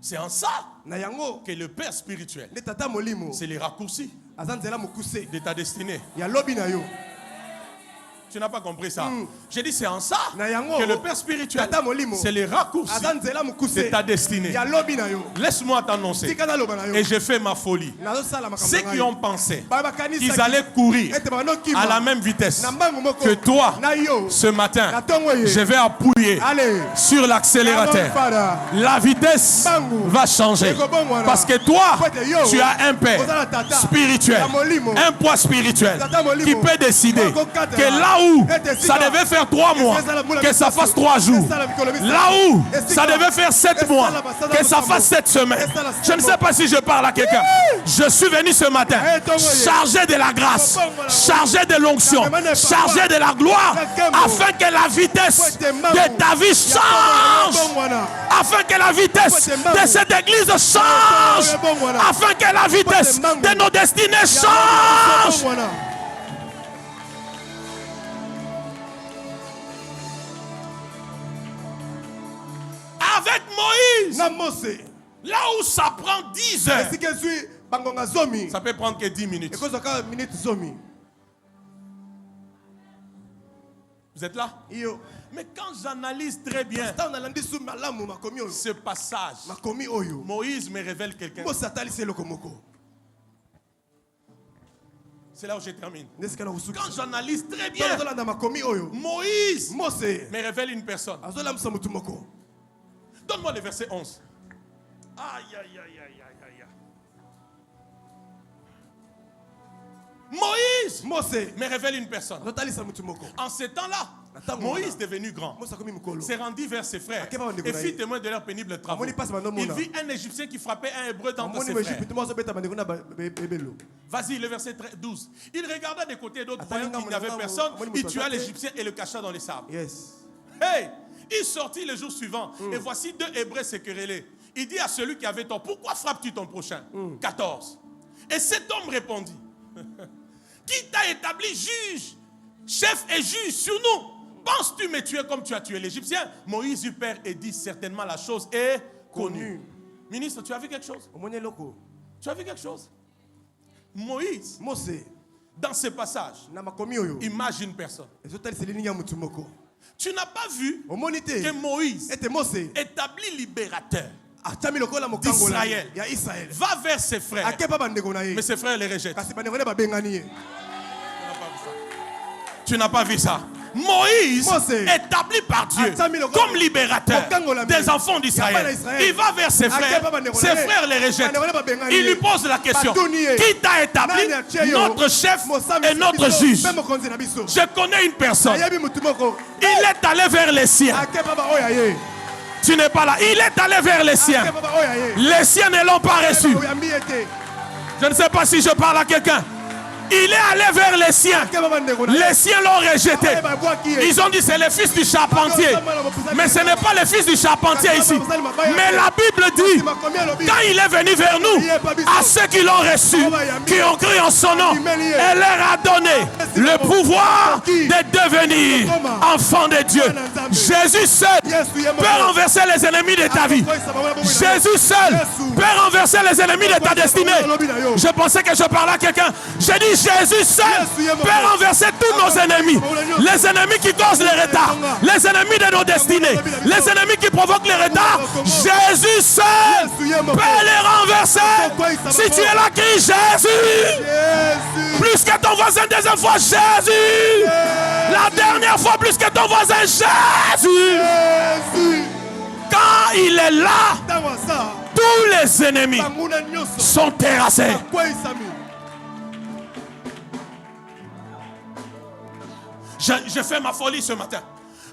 C'est en ça que le père spirituel, c'est les raccourcis de ta destinée. Tu n'as pas compris ça. J'ai dit c'est en ça que le père spirituel, c'est les raccourcis de ta destinée. Laisse-moi t'annoncer. Et j'ai fait ma folie. Ceux qui ont pensé qu'ils allaient courir à la même vitesse que toi, ce matin, je vais appuyer sur l'accélérateur. La vitesse va changer. Parce que toi, tu as un père spirituel, un poids spirituel qui peut décider que là où ça devait faire 3 mois, que ça fasse 3 jours. Là où ça devait faire 7 mois, que ça fasse 7 semaines. Je ne sais pas si je parle à quelqu'un. Je suis venu ce matin chargé de la grâce, chargé de l'onction, chargé de la gloire, afin que la vitesse de ta vie change, afin que la vitesse de cette église change, afin que la vitesse de nos destinées change. Avec Moïse, là où ça prend 10 heures, ça peut prendre que 10 minutes. Vous êtes là? Mais quand j'analyse très bien ce passage, Moïse me révèle quelqu'un. C'est là où je termine. Quand j'analyse très bien, Moïse me révèle une personne. Donne-moi le verset 11. Aïe, aïe, aïe, aïe, aïe, aïe. Moïse me révèle une personne. En ce temps-là, Moïse devenu grand s'est rendu vers ses frères et fit témoin de leur pénible travaux. Il vit un Égyptien qui frappait un Hébreu d'entre ses frères. Vas-y, le verset 12. Il regarda des côtés d'autres, voyant qu'il n'y avait personne. Il tua l'Égyptien et le cacha dans les sables. Hey! Il sortit le jour suivant et voici 2 Hébreux se querellaient. Il dit à celui qui avait tort, pourquoi frappes-tu ton prochain? 14. Et cet homme répondit, qui t'a établi juge, chef et juge sur nous? Penses-tu me tuer comme tu as tué l'Égyptien? Moïse eut peur et dit, certainement la chose est connue. Ministre, tu as vu quelque chose? Tu as vu quelque chose? Moïse, dans ce passage, imagine personne. Tu n'as pas vu que Moïse, établi libérateur d'Israël, va vers ses frères, mais ses frères les rejettent. Tu n'as pas vu ça. Moïse, établi par Dieu comme libérateur des enfants d'Israël, il va vers ses frères les rejettent. Il lui pose la question, qui t'a établi notre chef et notre juge? Je connais une personne, il est allé vers les siens. Tu n'es pas là, il est allé vers les siens. Les siens ne l'ont pas reçu. Je ne sais pas si je parle à quelqu'un. Il est allé vers les siens. Les siens l'ont rejeté. Ils ont dit c'est le fils du charpentier. Mais ce n'est pas le fils du charpentier ici. Mais la Bible dit, quand il est venu vers nous, à ceux qui l'ont reçu, qui ont cru en son nom, elle leur a donné le pouvoir de devenir enfants de Dieu. Jésus seul peut renverser les ennemis de ta vie. Jésus seul peut renverser les ennemis de ta destinée. Je pensais que je parlais à quelqu'un. J'ai dit Jésus seul peut renverser tous nos ennemis. Les ennemis qui causent les retards, les ennemis de nos destinées, les ennemis qui provoquent les retards. Jésus seul peut les renverser. Si tu es là, crie Jésus. Plus que ton voisin, deuxième fois Jésus. La dernière fois, plus que ton voisin Jésus. Quand il est là, tous les ennemis sont terrassés. Je fais ma folie ce matin.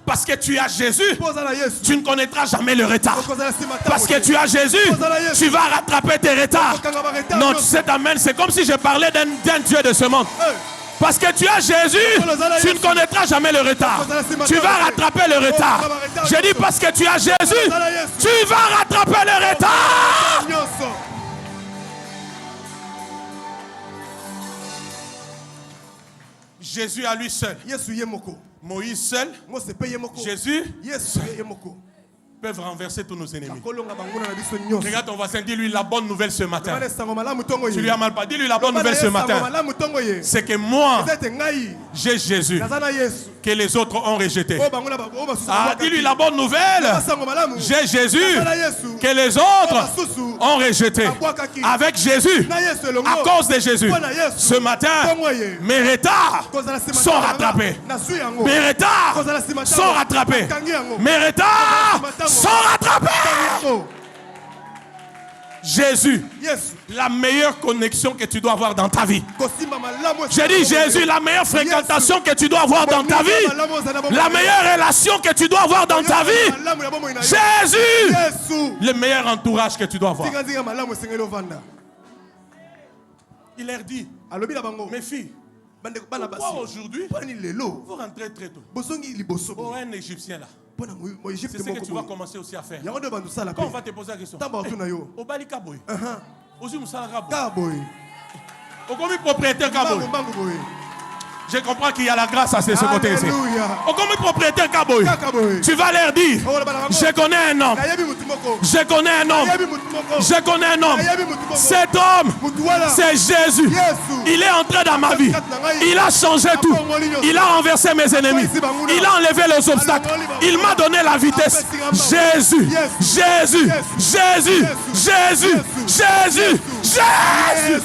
Parce que tu as Jésus, tu ne connaîtras jamais le retard. Parce que tu as Jésus, tu vas rattraper tes retards. Non, cet amen, c'est comme si je parlais d'un Dieu de ce monde. Parce que tu as Jésus, tu ne connaîtras jamais le retard. Tu vas rattraper le retard. Je dis parce que tu as Jésus, tu vas rattraper le retard. Jésus à lui seul. Moïse seul. Jésus peuvent renverser tous nos ennemis. Regarde ton voisin, dis-lui la bonne nouvelle ce matin. Tu lui as mal pas. Dis-lui la bonne nouvelle ce matin. C'est que moi, j'ai Jésus que les autres ont rejeté. Ah, dis-lui la bonne nouvelle. J'ai Jésus que les autres ont rejeté. Avec Jésus, à cause de Jésus, ce matin, mes retards sont rattrapés. Mes retards sont rattrapés. Mes retards sont rattrapés. Jésus, la meilleure connexion que tu dois avoir dans ta vie. J'ai dit Jésus, la meilleure fréquentation que tu dois avoir dans ta vie. La meilleure relation que tu dois avoir dans ta vie. Jésus, le meilleur entourage que tu dois avoir. Il leur dit, mes filles, pourquoi aujourd'hui vous rentrez très tôt? Oh, un Égyptien là. C'est ce que tu vas commencer aussi à faire. Quand on va te poser la question, au Bali Kaboy, aussi Moussala Kaboy, au commis propriétaire Kaboy. Je comprends qu'il y a la grâce à ce côté ici. Au commis propriétaire Kaboy, tu vas leur dire, je connais un homme. Je connais un homme. Je connais un homme. Cet homme, c'est Jésus. Il est entré dans ma vie. Il a changé tout. Il a renversé mes ennemis. Il a enlevé les obstacles. Il m'a donné la vitesse. Jésus, Jésus, Jésus, Jésus, Jésus, Jésus.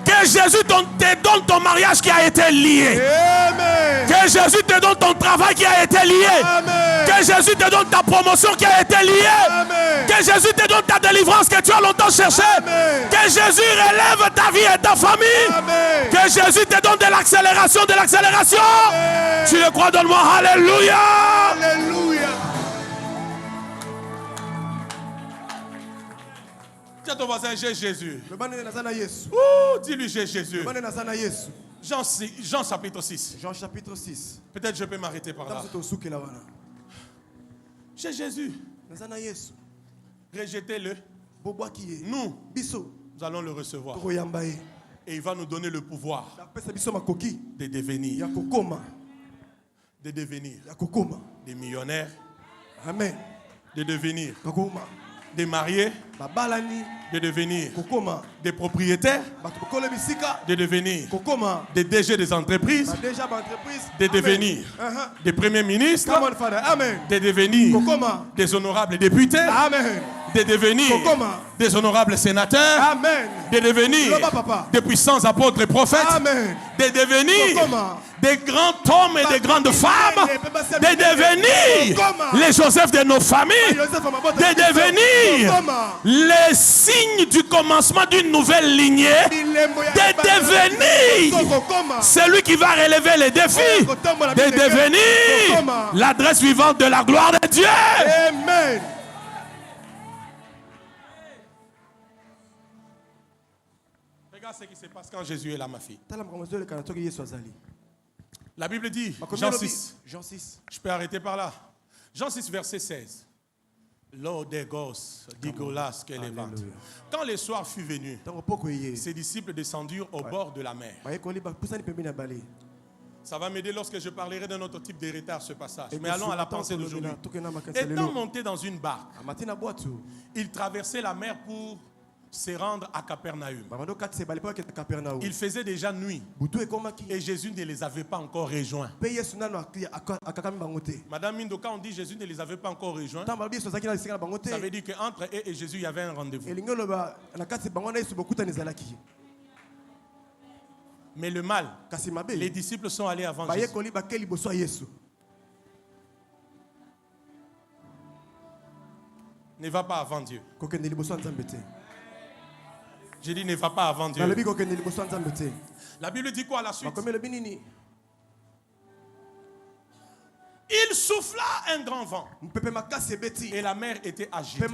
Que Jésus te donne ton mariage qui a été lié. Amen. Que Jésus te donne ton travail qui a été lié. Amen. Que Jésus te donne ta promotion qui a été liée. Amen. Que Jésus te donne ta délivrance que tu as longtemps cherché. Amen. Que Jésus relève ta vie et ta famille. Amen. Que Jésus te donne de l'accélération, de l'accélération. Amen. Tu le crois, donne-moi. Alléluia. Alléluia. Dis à ton voisin, j'ai Jésus. Dis-lui, j'ai Jésus. Jean chapitre 6. Jean chapitre 6. Peut-être je peux m'arrêter par là. J'ai Jésus. Rejetez-le. Nous allons le recevoir. Et il va nous donner le pouvoir de devenir des millionnaires. Amen. De devenir des mariés, de devenir des propriétaires, de devenir des DG des entreprises, de devenir des premiers ministres, de devenir des honorables députés, de devenir des honorables sénateurs, de devenir des puissants apôtres et prophètes, de devenir des grands hommes et des grandes femmes, de devenir les Joseph de nos familles, de devenir les signes du commencement d'une nouvelle lignée, de devenir celui qui va relever les défis, de devenir l'adresse vivante de la gloire de Dieu. Amen. Regarde ce qui se passe quand Jésus est là, ma fille. La Bible dit, Jean 6. Je peux arrêter par là. Jean 6, verset 16. L'eau des gosses, d'Igolas qu'elle est vente. Quand le soir fut venu, ses disciples descendirent au bord de la mer. Ça va m'aider lorsque je parlerai d'un autre type d'héritage, ce passage. Mais allons à la pensée d'aujourd'hui. Étant monté dans une barque, il traversait la mer pour se rendre à Capernaum. Il faisait déjà nuit et Jésus ne les avait pas encore rejoints. Madame Mindo, quand on dit Jésus ne les avait pas encore rejoints, ça veut dire qu'entre eux et Jésus, il y avait un rendez-vous. Mais le mal, les disciples sont allés avant Jésus. Ne va pas avant Dieu. J'ai dit ne va pas avant Dieu. La Bible dit quoi à la suite? Il souffla un grand vent et la mer était agitée.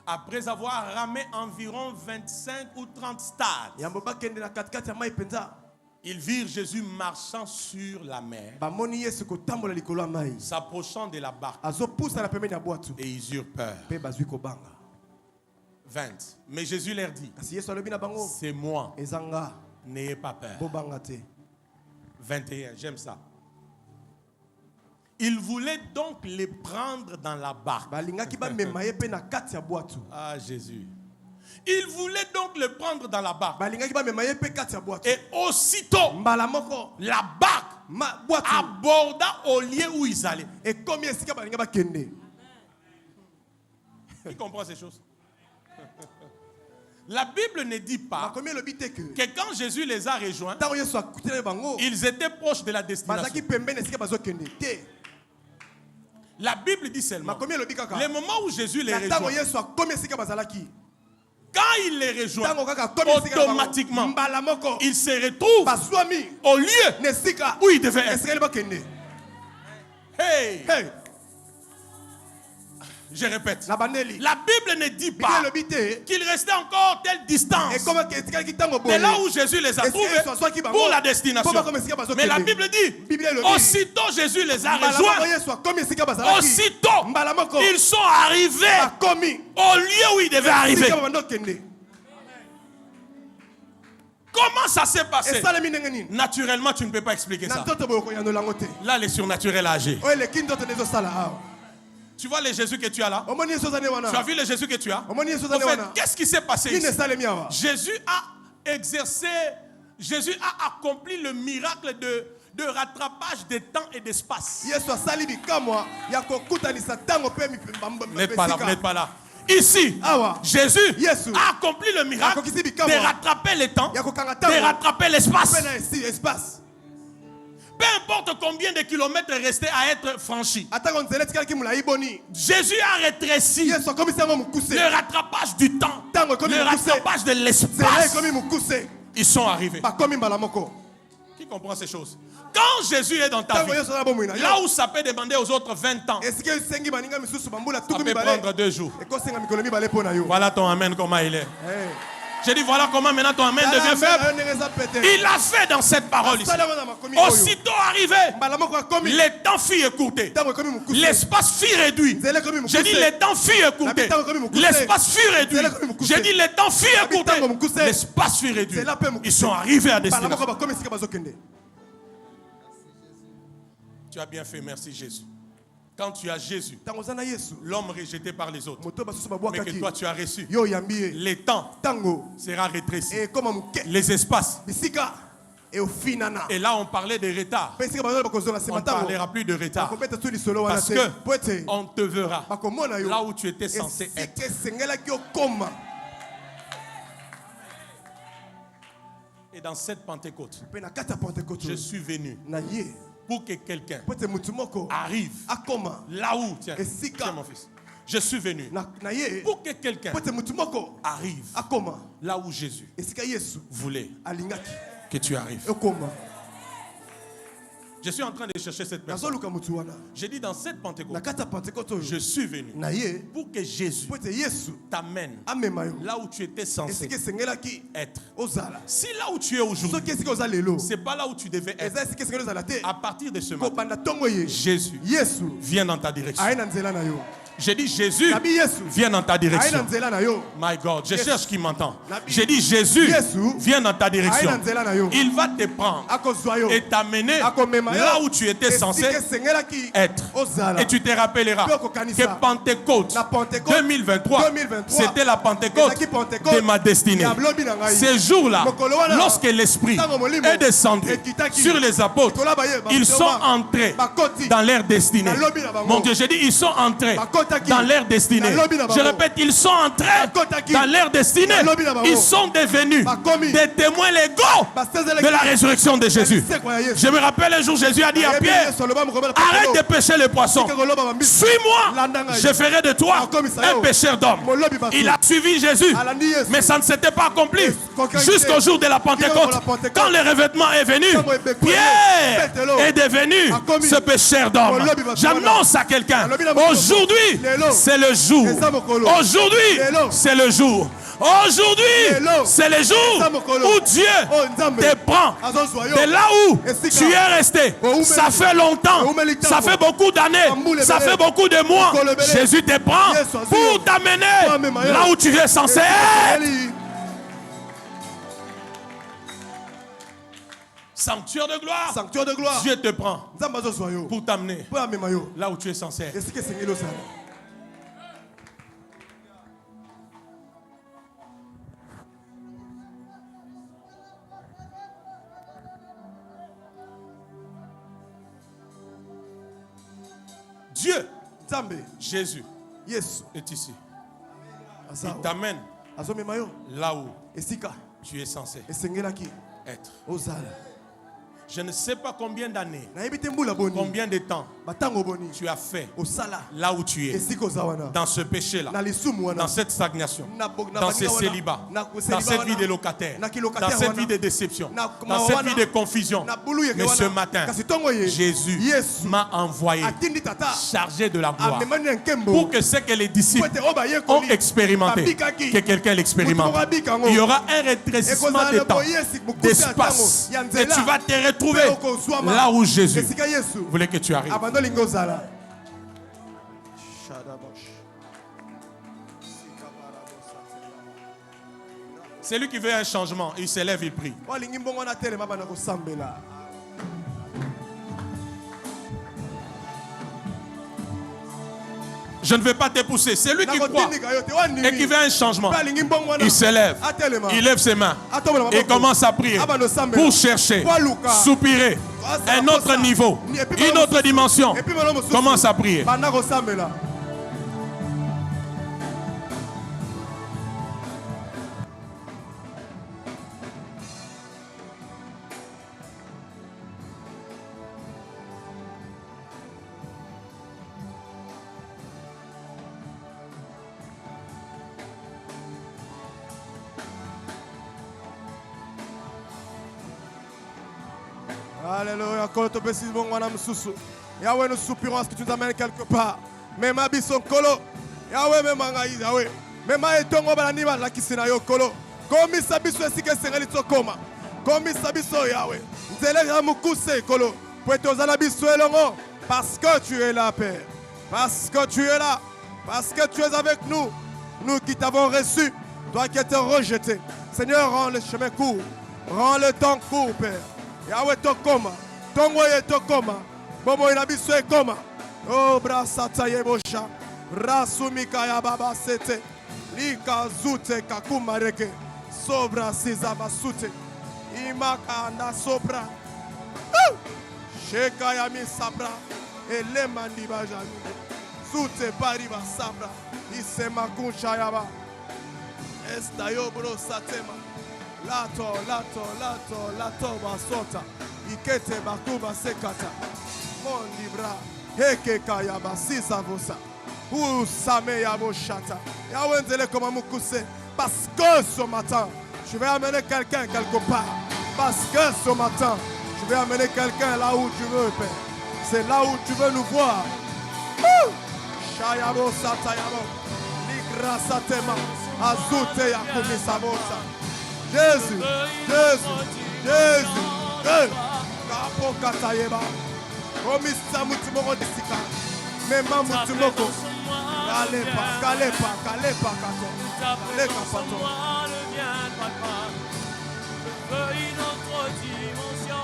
Après avoir ramé environ 25 ou 30 stades, ils virent Jésus marchant sur la mer, s'approchant de la barque, et ils eurent peur. 20. Mais Jésus leur dit, c'est moi, n'ayez pas peur. 21, j'aime ça. Il voulait donc les prendre dans la barque. Ah, Jésus. Il voulait donc les prendre dans la barque. Et aussitôt, la barque aborda au lieu où ils allaient. Qui comprend ces choses? La Bible ne dit pas que quand Jésus les a rejoints, ils étaient proches de la destination. La Bible dit seulement, le moment où Jésus les rejoint, quand il les rejoint, automatiquement, il se retrouve au lieu où il devait être. Hey! Je répète, la Bible ne dit pas qu'il restait encore telle distance de là où Jésus les a trouvés pour la destination. Mais la Bible dit, aussitôt Jésus les a rejoints, aussitôt ils sont arrivés au lieu où ils devaient arriver. Comment ça s'est passé? Naturellement, tu ne peux pas expliquer ça. Là, les surnaturels âgés. Tu vois les Jésus que tu as là? Tu as vu les Jésus que tu as? En fait, qu'est-ce qui s'est passé ici? Jésus a exercé, Jésus a accompli le miracle de rattrapage des temps et d'espace. N'êtes pas là, vous n'êtes pas là. Ici, Jésus a accompli le miracle de rattraper les temps, de rattraper l'espace. Peu importe combien de kilomètres restaient à être franchis, Jésus a rétréci le rattrapage du temps, le rattrapage de l'espace. Ils sont arrivés. Qui comprend ces choses? Quand Jésus est dans ta vie, là où ça peut demander aux autres 20 ans, ça peut prendre 2 jours. Voilà ton amen comment il est. J'ai dit voilà comment maintenant ton amen devient faible. Il a fait dans cette parole ici. Aussitôt arrivé, le temps fut écourté. L'espace fut réduit. J'ai dit le temps fut écourté. L'espace fut réduit. J'ai dit le temps fut écourté. L'espace fut réduit. Ils sont arrivés à destination. Tu as bien fait, merci Jésus. Quand tu as Jésus, l'homme rejeté par les autres, mais que toi tu as reçu, les temps sera rétréci, les espaces. Et là on parlait de retard. On ne parlera plus de retard. Parce que on te verra là où tu étais censé être. Et dans cette Pentecôte, je suis venu pour que quelqu'un arrive là où, tiens mon fils, je suis venu pour que quelqu'un arrive là où Jésus voulait que tu arrives. Je suis en train de chercher cette personne. J'ai dit dans cette Pentecôte, je suis venu pour que Jésus t'amène là où tu étais censé être. Si là où tu es aujourd'hui, c'est pas là où tu devais être, à partir de ce moment, Jésus vient dans ta direction. J'ai dit Jésus, viens dans ta direction. My God, je cherche qui m'entend. J'ai dit Jésus, viens dans ta direction. Il va te prendre et t'amener là où tu étais censé être. Et tu te rappelleras que Pentecôte 2023, c'était la Pentecôte de ma destinée. Ces jours-là, lorsque l'Esprit est descendu sur les apôtres, ils sont entrés dans leur destinée. Mon Dieu, j'ai dit, ils sont entrés dans leur destinée. Je répète, ils sont entrés dans leur destinée. Ils sont devenus des témoins légaux de la résurrection de Jésus. Je me rappelle un jour, Jésus a dit à Pierre, arrête de pêcher les poissons. Suis-moi, je ferai de toi un pêcheur d'hommes. Il a suivi Jésus, mais ça ne s'était pas accompli jusqu'au jour de la Pentecôte. Quand le revêtement est venu, Pierre est devenu ce pêcheur d'hommes. J'annonce à quelqu'un, aujourd'hui, c'est le jour. Aujourd'hui, c'est le jour. Aujourd'hui, c'est le jour où Dieu te prend de là où tu es resté. Ça fait longtemps, ça fait beaucoup d'années, ça fait beaucoup de mois. Jésus te prend pour t'amener là où tu es censé être. Sanctuaire de gloire. Dieu te prend pour t'amener là où tu es censé être. Dieu, Jésus, est ici. Il t'amène là où tu es censé être. Je ne sais pas combien d'années, combien de temps tu as fait là où tu es, dans ce péché-là, dans cette stagnation, dans ce célibat, dans cette vie de locataire, dans cette vie de déception, dans cette vie de confusion. Mais ce matin, Jésus m'a envoyé chargé de la gloire pour que ce que les disciples ont expérimenté, que quelqu'un l'expérimente. Il y aura un rétrécissement de temps, d'espace, et tu vas te retrouver là où Jésus voulait que tu arrives. Celui qui veut un changement, il s'élève, il prie. Je ne vais pas te pousser. C'est lui qui croit et qui veut un changement. Il s'élève, il lève ses mains et commence à prier pour chercher, soupirer un autre niveau, une autre dimension. Commence à prier. Alléluia. Yahweh, nous soupirons à ce que tu nous amènes quelque part. Même Abisson Kolo. Yahweh, même Angaïs. Yahweh. Même Aetongo Balaniba la Kisinayo Kolo. Comme Sabiso et Sike Sengalito Koma. Comme Sabiso Yahweh. Nzele Ramukuse Kolo. Pueto Zanabiso Elongo. Parce que tu es là, Père. Parce que tu es là. Parce que tu es avec nous. Nous qui t'avons reçu. Toi qui étais rejeté. Seigneur, rends le chemin court. Rends le temps court, Père. Yahweh tokoma, tongoye tokoma, bomo inabiso ekoma. Oh brasata yebosha, rasumika ya baba sete, lika zute kakuma reke, sobra siza basute, imaka anda sobra, sheka ya mi sabra, elema ndibaja nide, zute pariba sabra, isema kuncha yaba, esta yobro satema. Lato basota. Ikete bakuba sekata. Mondibra. Heke kaya basisa vosa. Usame yabo shata. Yahweh nzele comme mukuse. Parce que ce matin, je vais amener quelqu'un quelque part. Parce que ce matin, je vais amener quelqu'un là où tu veux, Père. C'est là où tu veux nous voir. Shayabo satayabo. Ligra satema. Azute yakumi sabosa. Jésus, Kapo katayeba. Komisa mutimoko disika. Mema mutimoko. une autre dimension.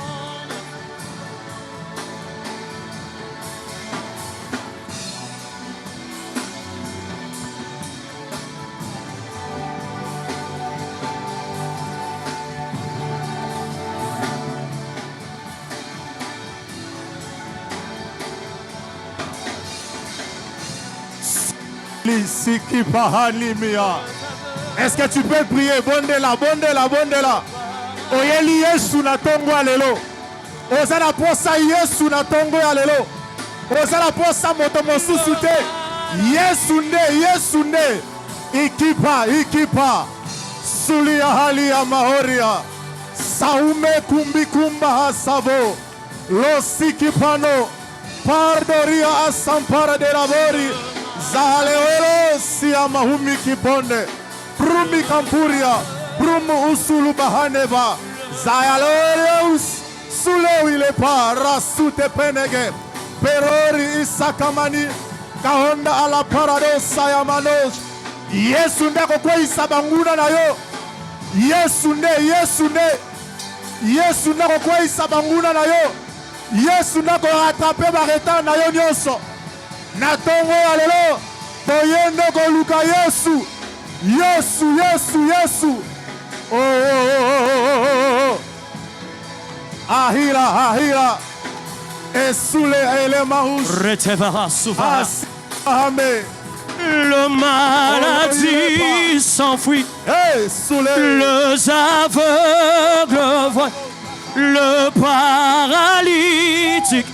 Est-ce que tu peux prier? Bondela. Oyeli Yesu na tongo alelo. Ozala posa Yesu na tongo alelo. Ozala posa moto mosusu te. Yesu nde. Ikipa. Sulia hali ya mahoria. Saume kumbikumba hasavo. Losikipano. Pardoria asampara de labori. Zaleolo siya mahumi kiponde. Prumi kampuria. Prumu usulu bahaneva. Zaleos. Sule ile pa. Rasute penege. Perori isakamani. Kahonda ala parado sayamanos. Yesu nde kwa isabanguna na yo. Yesu nde kwa isabanguna na yo. Yesu nde kwa atape bareta na yo nyonso. Na tongo alelo. Boyende ko luka Yesu. Oh. Ahira. Esule ele mahus. Retevara souverain. Amen. Le maladie s'enfuit. Hey, les aveugles voient. Le paralytique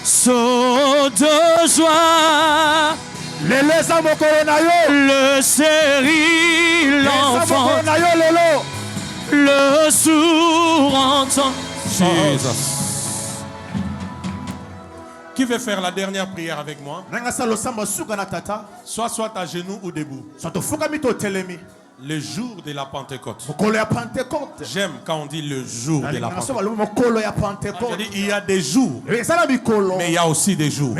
saute de joie. Le stérile l'enfant. Le sourd entend. Jesus. Qui veut faire la dernière prière avec moi? Soit à genoux ou debout. Le jour de la Pentecôte. J'aime quand on dit le jour de la Pentecôte. Il y a des jours, mais il y a aussi des jours.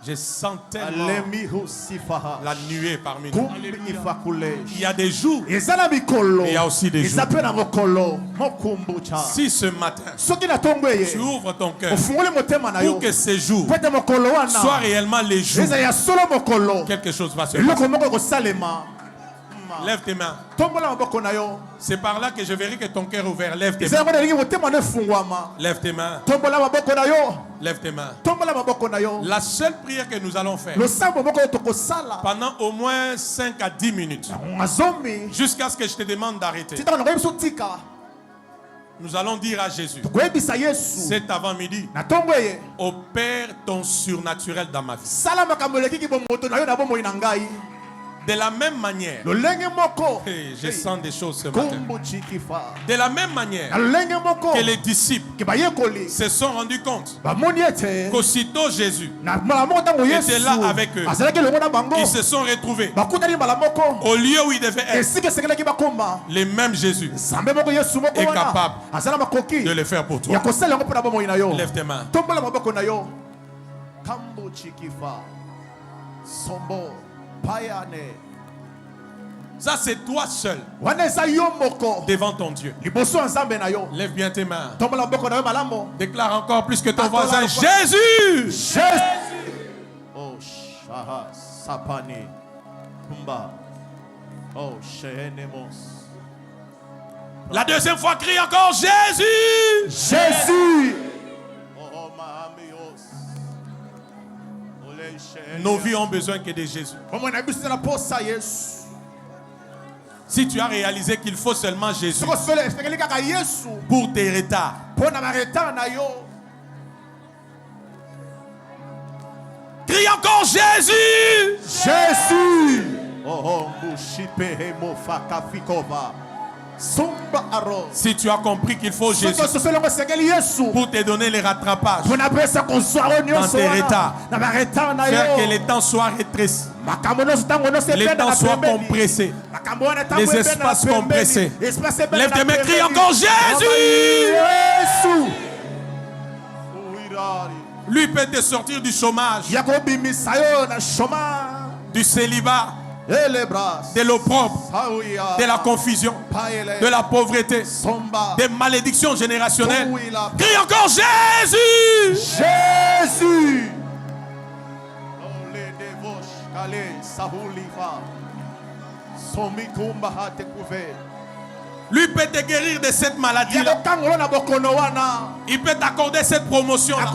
Je sens tellement la nuée parmi nous. Il y a des jours, mais il y a aussi des jours. Si ce matin, tu ouvres ton cœur pour que ces jours soient réellement les jours, quelque chose va se passer. Lève tes mains. C'est par là que je verrai que ton cœur est ouvert. Lève tes mains. Lève tes mains. Lève tes mains. La seule prière que nous allons faire pendant au moins 5 à 10 minutes, jusqu'à ce que je te demande d'arrêter, nous allons dire à Jésus, cet avant-midi, opère ton surnaturel dans ma vie. De la même manière, je sens des choses ce matin. De la même manière que les disciples se sont rendus compte qu'aussitôt Jésus était là avec eux, ils se sont retrouvés au lieu où ils devaient être. Le même Jésus est capable de le faire pour toi. Lève tes mains. Ça c'est toi seul devant ton Dieu. Lève bien tes mains. Déclare encore plus que ton voisin, Jésus. Oh Shaha Sapani Pumba. Oh Shehenemos. La deuxième fois, crie encore, Jésus. Nos vies ont besoin que de Jésus. Si tu as réalisé qu'il faut seulement Jésus pour tes retards, crie encore Jésus. Si tu as compris qu'il faut Jésus pour te donner les rattrapages dans tes retards, faire que les temps soient rétrécis, les temps soient compressés, les espaces compressés. Lève tes mains, crie encore Jésus. Lui peut te sortir du chômage, du célibat, de l'opprobre, de la confusion, de la pauvreté, des malédictions générationnelles. Crie encore Jésus! Jésus! Lui peut te guérir de cette maladie-là. Il peut t'accorder cette promotion-là.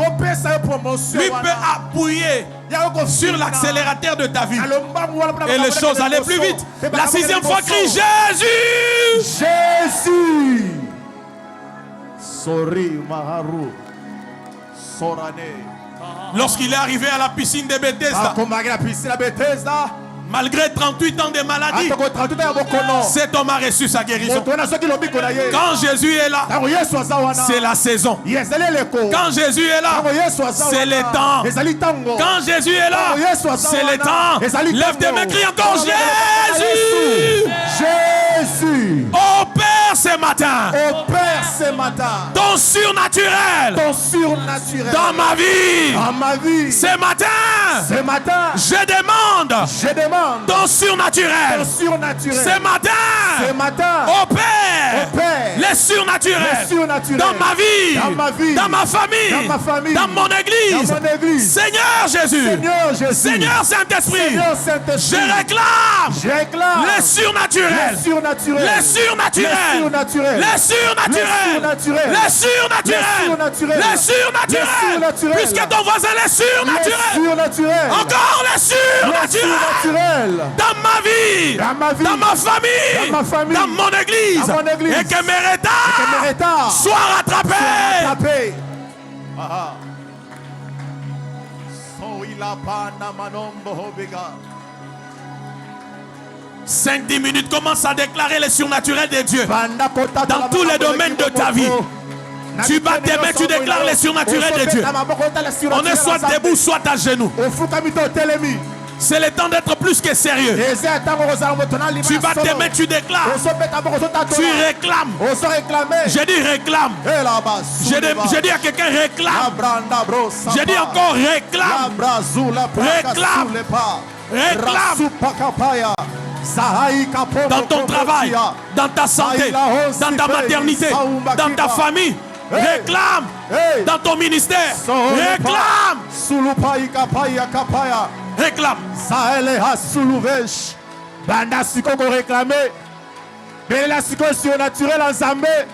Lui peut appuyer sur l'accélérateur de ta vie. Et les choses allaient plus vite. La 6e fois, crie Jésus! Jésus! Sori Maharu. Sorane. Lorsqu'il est arrivé à la piscine de Bethesda, malgré 38 ans de maladie, cet homme a reçu sa guérison. Quand Jésus est là, c'est la saison. Quand Jésus est là, c'est le temps. Quand Jésus est là, c'est le temps. Lève tes mains, crie encore Jésus! Jésus! Opère ce matin. Opère ce matin. Ton surnaturel. Ton surnaturel. Dans ma vie. Dans ma vie. Ce matin. Ce matin. Je demande. Je demande. Ton surnaturel. Ton surnaturel. Ce matin. Ce matin. Opère. Opère. Les surnaturels. Les surnaturels. Dans ma vie. Dans ma vie. Dans ma famille. Dans ma famille. Dans mon église. Dans mon église. Seigneur Jésus. Seigneur Jésus. Seigneur Saint-Esprit. Seigneur Saint-Esprit. Je réclame. Je réclame. Les surnaturels. Les surnaturels. Les surnaturels. Les surnaturels. Les surnaturels. Les surnaturels. Les surnaturels. Puisque ton voisin est surnaturel. Encore les surnaturels. Dans ma vie. Dans ma famille. Dans mon église. Et que mes retards soient rattrapés. 5-10 minutes, commence à déclarer les surnaturels de Dieu dans tous les domaines de ta vie. Tu bats tes mains, tu déclares les surnaturels de Dieu. On est soit debout, soit à genoux. C'est le temps d'être plus que sérieux. Tu bats tes mains, tu déclares. Tu réclames. J'ai dit réclame. J'ai dit à quelqu'un réclame. J'ai dit encore réclame. Réclame. Dans ton travail, dans ta santé, dans ta maternité, dans ta famille. Réclame. Dans ton ministère. Réclame. Réclame. Banda sikoko réclamer. Mais la siko surnaturel ensemble.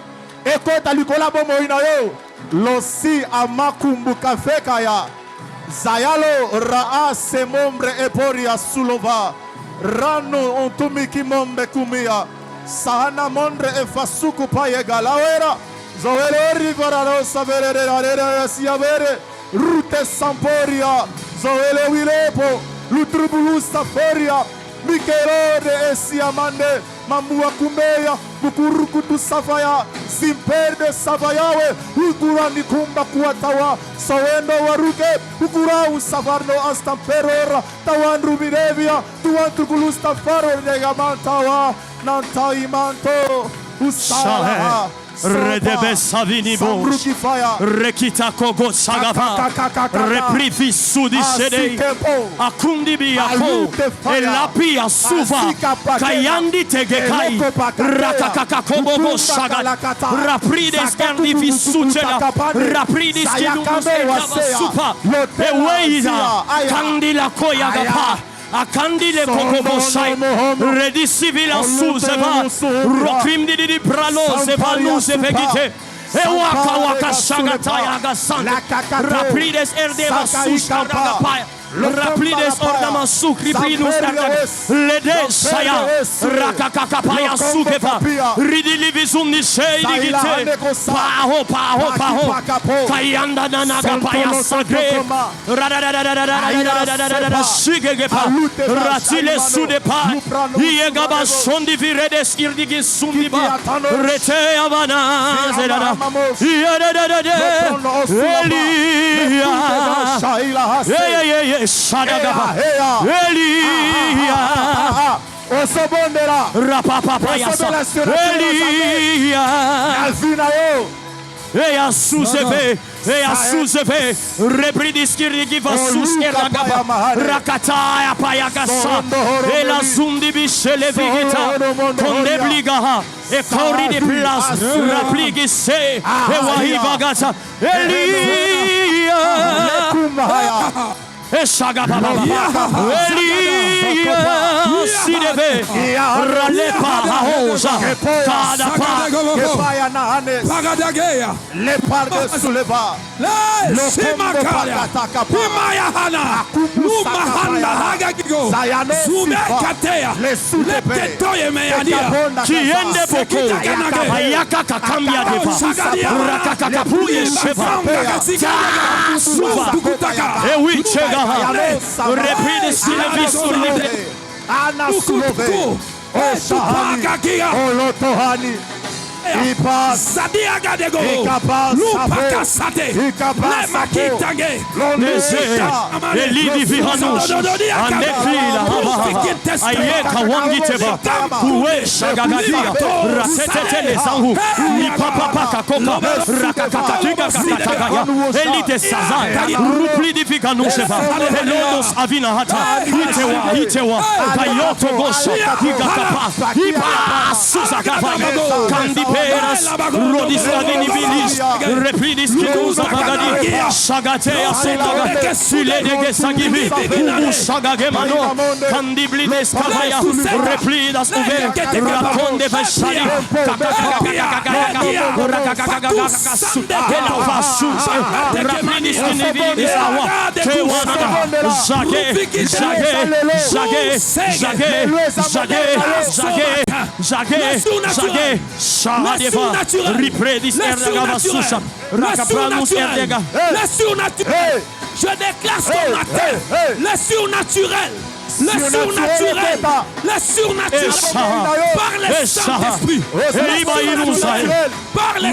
Ekota likola bomo inayo. Losi amakumbu kafekaya. Zayalo raa semombre eporia sulova. Rano ontumiki mombe kumia. Sahana mondre efasuku paye galawera. Zoele rivarano savere rera siavere. Rute samporia. Zoele wilepo. Lutrubulu saforia. Mikelode esiamande. Mamua kumeya. Bukurukutu safaya. Simperde savayawe. Ukurani kumba kuatawa. Sawendo waruke. Ukurau savarno astamperora. Tawan rubinevia. Tuan trubulu stafaro negamantawa. Nantaimanto. Usala. Redebe savini bo rekita kogo sagava reprivi sudi sede akundi biako elapi asuva kayandi tegekai rakakaka kogo saga raprides erdivi sutela raprides kidumus supa eweida kandila koyagapa Akandile kokobosai Redi civil asuzeva Rokim di pralo Zevalu zevegite Ewaka waka shagataya agasan Raprides erdeva suskagapaya Raprides ordama sukri prinus Lede saya Rakakakapaya sukeva Ridi livizum ni sheidi gite Paho Kayanda nanagapaya sagre Sigegepa Ratile sudepa Iegaba sondi viredes irdigis sundiba Rete avana zedada Elia Sadagaba Elia Osobondera Rapapapa Yasa Elia Eya Suseve et à sous-éve, repridiskiri qui va sous eragaba, rakataya payakasa, et la zundi bichele vigita, kondebligaha, et kauri de place, rapligise, et wahivagata, Elia. Eshagababa Elia Sidebe Ralepa Haosa Kadapa Pagadagea Le parde souleva Le Semakaya Pimaya Hana Lumahanda Hagagigo Zumekatea Le Tetoye Meyadia Kiende Boko Ayaka Kakambia Deva Rakakapuye Sheba Suva Ewi Chega Repris sur les Ana Soulové Olotohani Ipas Sadiagadego Lupakasate Lemakitage Elidi Vihanus Anekila Ayeka Wangiteba Kuwe Shagagadia Rasetele Zangu Nipapapaka Koka Rakakakatiga Kakatagaya Elite Sazaya Rupli di Viganuseva Elodos Avinahata Itewa Kayoto Gosha Higakapa Hipa Susakavaya Kandi Peras, Rodis Adinibilis, Repidis Kidusa Bagadi, Shagatea Sendaga, Sile de Gesagibi, Shagagemano, Candiblides Kavaya, Replidas Uve, Raconde Veshali, Rapidis Kinibilis Awa, Kewana, Jage, le surnaturel. Je déclare ce matin le surnaturel. Le surnaturel par les Saint-Esprit, par les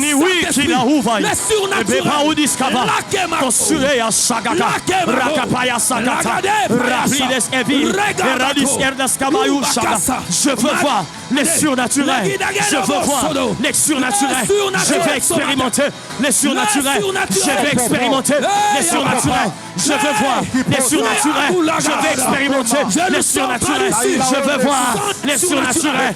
je veux voir les surnaturels. Je veux voir les surnaturels. Je vais expérimenter les surnaturels. Je vais expérimenter les surnaturels. Je veux voir les surnaturels. Je vais expérimenter les surnaturels. Je veux voir les surnaturels.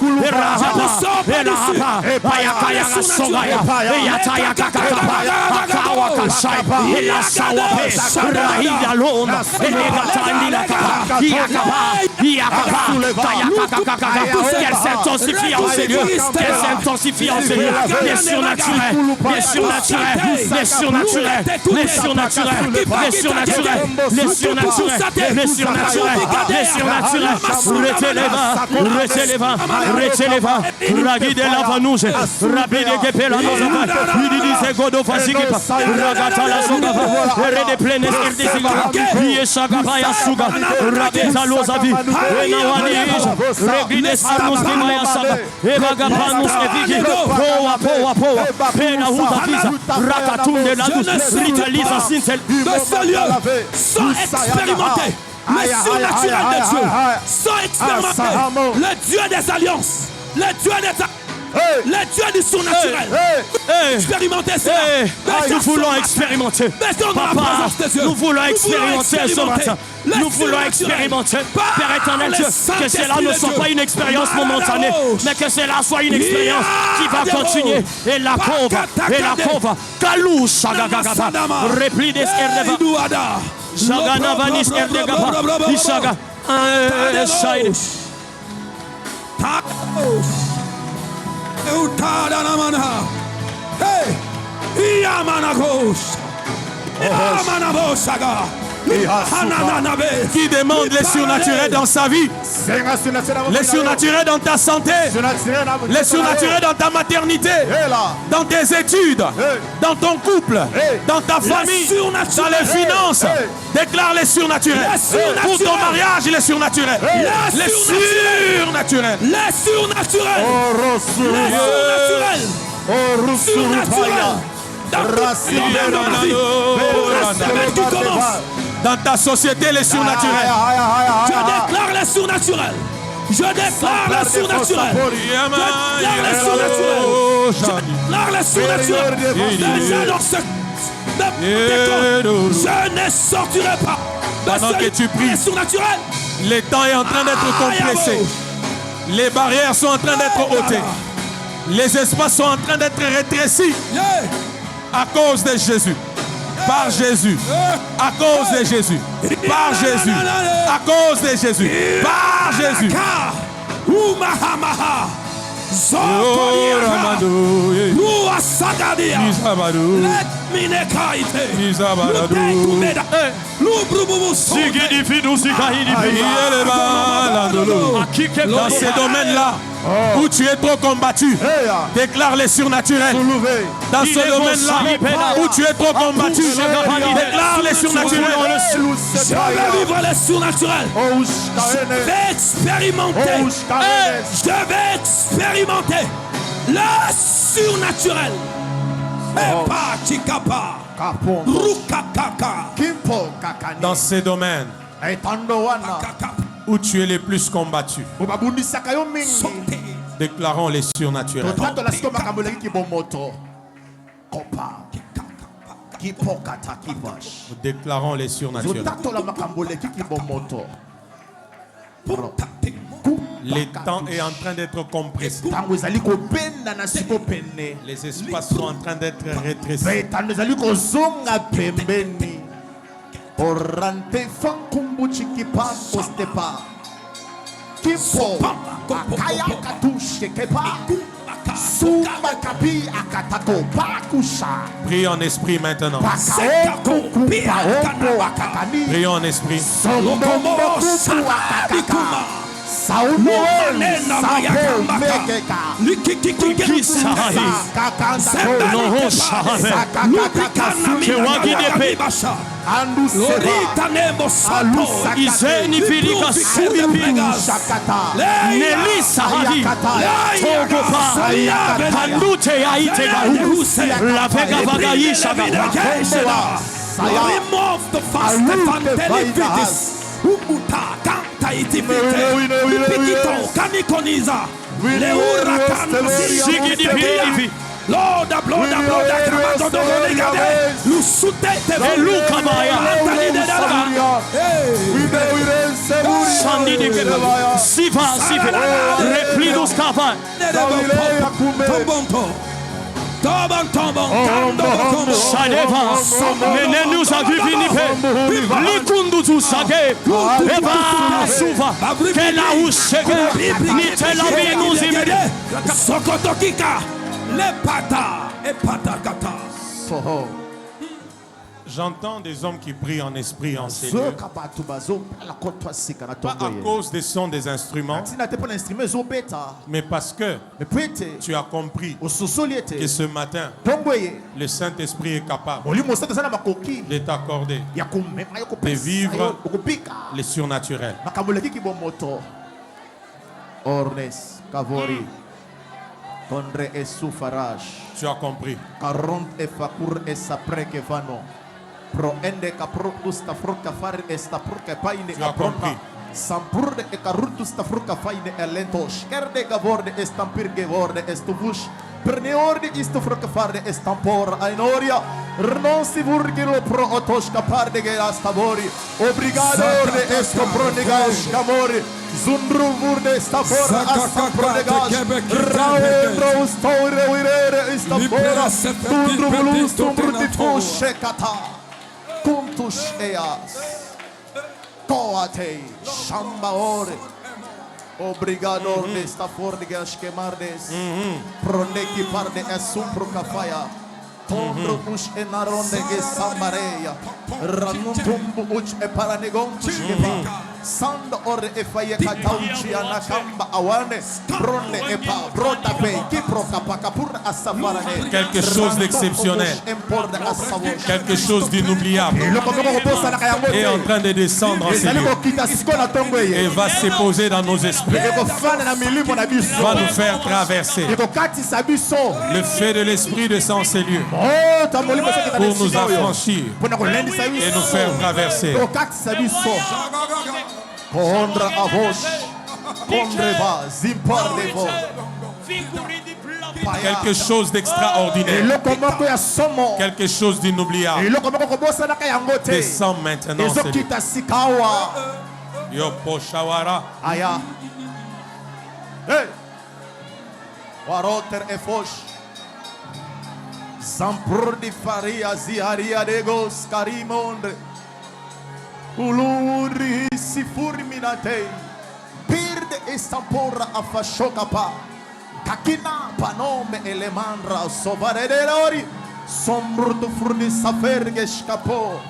Qu'elle s'intensifie en ces lieux. Qu'elle s'intensifie en ces lieux. Les surnaturels. Les surnaturels. Les surnaturels. Les surnaturels. Les surnaturels. Les surnaturels. Les surnaturels. Les surnaturels. Reteleva. Ragide la vanouche. Rabide kepela nozava. Udidise godo fasikipa. Ragata la sogava. Rede plenes erdesiga. Yeshagava yasuga. Rabeta lozavi. Enawanija. Regides armus kimaya saga. Evagapanus evigi. Poa. Pena uzaviza. Rakatunde la luz. Ritaliza sintel. De ce lieu sont expérimentés le surnaturel de Dieu, sont expérimentés le Dieu des alliances, le Dieu du surnaturel. Expérimenter cela. Nous voulons expérimenter. Papa, nous voulons expérimenter ce matin. Nous voulons expérimenter, Père éternel Dieu, que cela ne soit pas une expérience momentanée, mais que cela soit une expérience qui va continuer. Et la cova, Kalou Shagagagaba, Repli des Erdeva, Shagana Vanis Erdegaba, Ishaga, Shide. Hey, Yamanagos, Yamanaboshaga. Qui demande les surnaturels dans sa vie, les surnaturels dans ta santé, les surnaturels dans ta maternité, dans tes études, dans ton couple, dans ta famille, dans les finances. Déclare les surnaturels. Pour ton mariage, les surnaturels. Les surnaturels. Les surnaturels. Les surnaturels. Dans ta société, les surnaturels. Je déclare les surnaturels. Je déclare les surnaturels. Je déclare les surnaturels. Déjà dans ce Je ne sortirai pas. Pendant que tu pries, le temps est en train d'être compressé. Les barrières sont en train d'être ôtées. Les espaces sont en train d'être rétrécis. À cause de Jésus. Par Jésus. À cause de Jésus. Par Jésus. À cause de Jésus. Par Jésus. Dans ces domaines-là où tu es trop combattu, déclare les surnaturels. Dans ce domaine-là où tu es trop combattu, déclare les surnaturels. Je vais vivre les surnaturels. Je vais expérimenter. Je vais expérimenter le surnaturel. Dans ces domaines où tu es le plus combattu, déclarons les surnaturels. Déclarons les surnaturels. Le temps est en train d'être compressé. Les espaces sont en train d'être rétrécis. Prie en esprit maintenant. Prie en esprit. J'entends des hommes qui prient en esprit en ces lieux. Pas à cause des sons des instruments, mais parce que tu as compris que ce matin, le Saint-Esprit est capable de t'accorder, de vivre les surnaturels. Tu as compris. Tu as compris. Sampurde e karutu stafruka faine elentosh erde gavorde estampir gevorde estuvush perneorde istufruka farde estampor ainoria renonsi vurgiro pro otosh kaparde gelastabori obrigado orde esco pronigash kamori zundru vurde stafora asampronegash raundro store wirere istafora tundru bulus tundru shekata kuntush eas Coate, Shambaore, Obrigado desta fordigas quemardes, Proneki parde essumpro cafaya, Tondro ush enaronde ge sambareia, Ranuntumbu uch e paranegontus geva, Sand ore e faye katauchi anakamba awane, Bronne e pa, brota pe, kipro kapakapur asafarane. Quelque chose d'exceptionnel, quelque chose d'inoubliable est en train de descendre en ces lieux et va se poser dans nos esprits, va nous faire traverser. Le feu de l'esprit descend en ces lieux pour nous affranchir et nous faire traverser. Condra avos, condreva, zimpar de vos. Quelque chose d'extraordinaire. Quelque chose d'inoubliable. Descends maintenant, Seigneur. Yo poshawara. Aya. Hey. Waroter efosh. Sampur di faria ziharia degos karimondre. Uluri sifurminate. Pirde estampora afashokapa. Kakina panome elemandra sovaredori. Sombrto furni saferge scapo.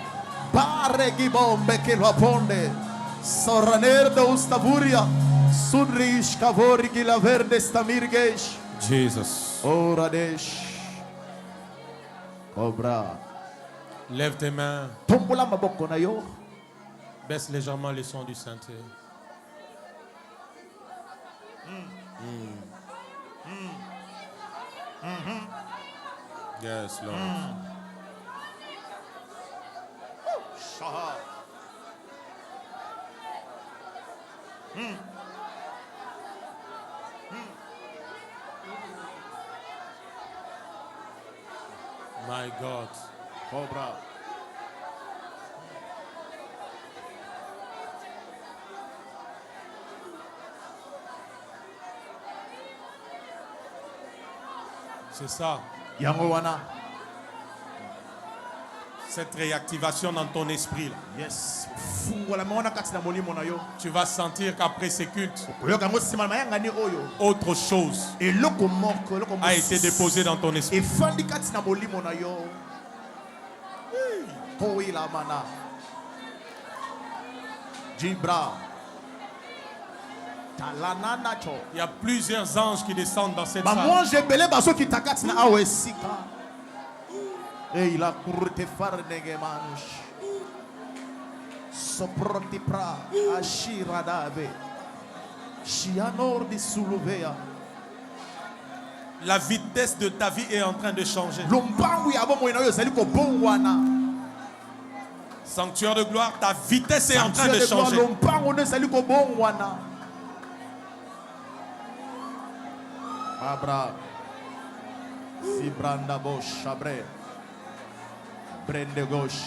Pare gibombe che lo aponde. Soranerda ustavuria. Sunrish kavorgi la verde stamirgesh. Jesus. Oradesh. Cobra. Lève tes mains. Tombola maboko na yo. Baisse légèrement le son du synthé. Yes, Lord. Shaha. My God. Cobra. C'est ça. Yangowana. Cette réactivation dans ton esprit là. Yes. Tu vas sentir qu'après ces cultes, autre chose a été déposée dans ton esprit. Il y a plusieurs anges qui descendent dans cette salle. Et il a courte farnege manush. Soproti pra ashira dave. Shianor di suluvea. La vitesse de ta vie est en train de changer. Sanctuaire de gloire, ta vitesse est en train de changer. Abra. Sibranda bosh abre. Brende gauche.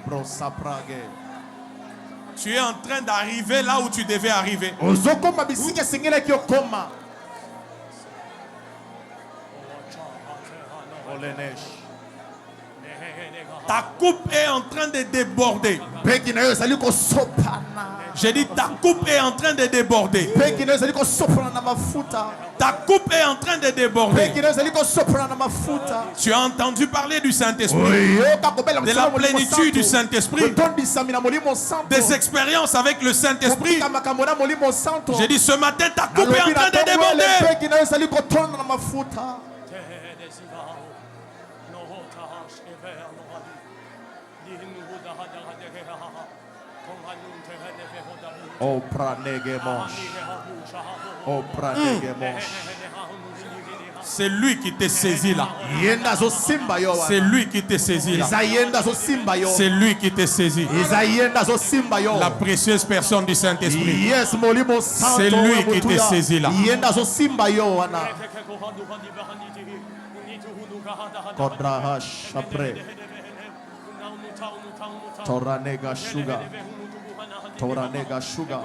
Brosa prague. Tu es en train d'arriver là où tu devais arriver. Ta coupe est en train de déborder. J'ai dit ta coupe est en train de déborder. Ta coupe est en train de déborder. Tu as entendu parler du Saint-Esprit, de la plénitude du Saint-Esprit, des expériences avec le Saint-Esprit. J'ai dit ce matin ta coupe est en train de déborder. Oh pranege mosh. Oh pranege mosh. C'est lui qui te saisit là. C'est lui qui te saisit là. C'est lui qui te saisit. La précieuse personne du Saint-Esprit. C'est lui qui te saisit là. Kodrahash après. Toranega sugar. Toranega sugar.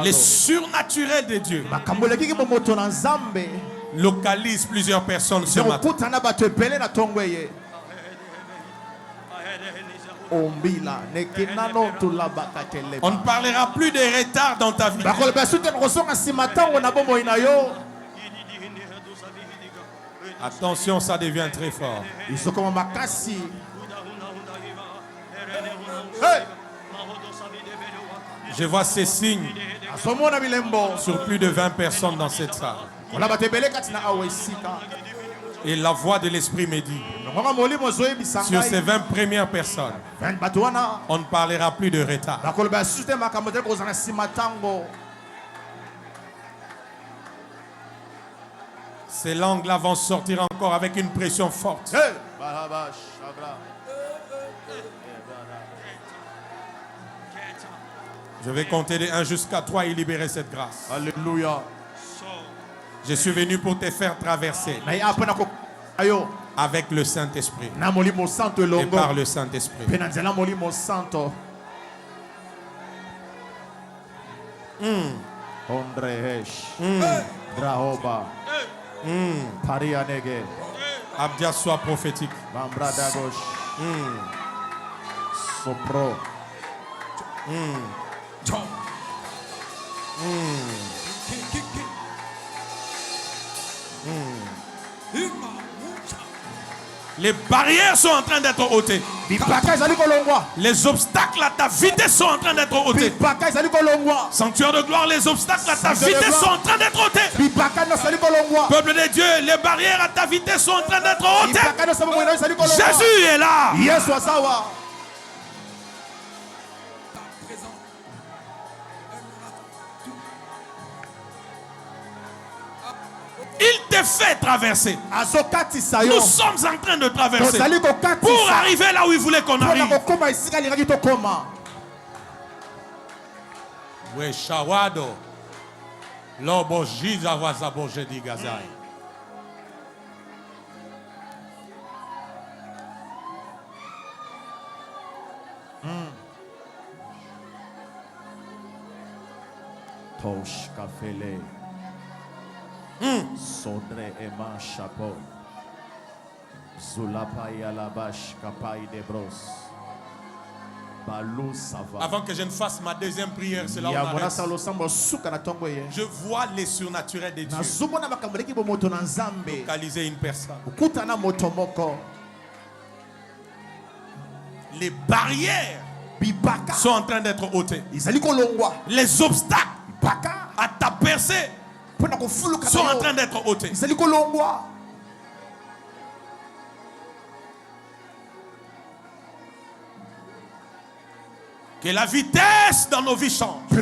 Les surnaturels de Dieu localisent plusieurs personnes ce matin. On ne parlera plus de retard dans ta vie. Attention, ça devient très fort. Je vois ces signes sur plus de 20 personnes dans cette salle. Et la voix de l'Esprit me dit, sur ces 20 premières personnes, on ne parlera plus de retard. Ces langues-là vont sortir encore avec une pression forte. Je vais compter de 1 jusqu'à 3 et libérer cette grâce. Alléluia. Je suis venu pour te faire traverser avec le Saint-Esprit et par le Saint-Esprit. Abdia soit prophétique. Sopro. Les barrières sont en train d'être ôtées. Les obstacles à ta vitesse sont en train d'être ôtés. Sanctuaire de gloire, les obstacles à ta vitesse sont en train d'être ôtés. Peuple de Dieu, les barrières à ta vitesse sont en train d'être ôtées. Jésus est là. Il te fait traverser. Nous sommes en train de traverser pour arriver là où il voulait qu'on arrive. Oui, Shawado. Lobo Jiza Wazabo Jedi Gazai. Tosh Kafele. Sodre Ema Chapeau. Zulapay Alabash Kapay de Bros. Balou Sava. Avant que je ne fasse ma deuxième prière, c'est là où on arrête. Je vois les surnaturels de Dieu localiser une personne. Les barrières sont en train d'être ôtées. Les obstacles à ta percée sont en train d'être ôtés. Que la vitesse dans nos vies change. Que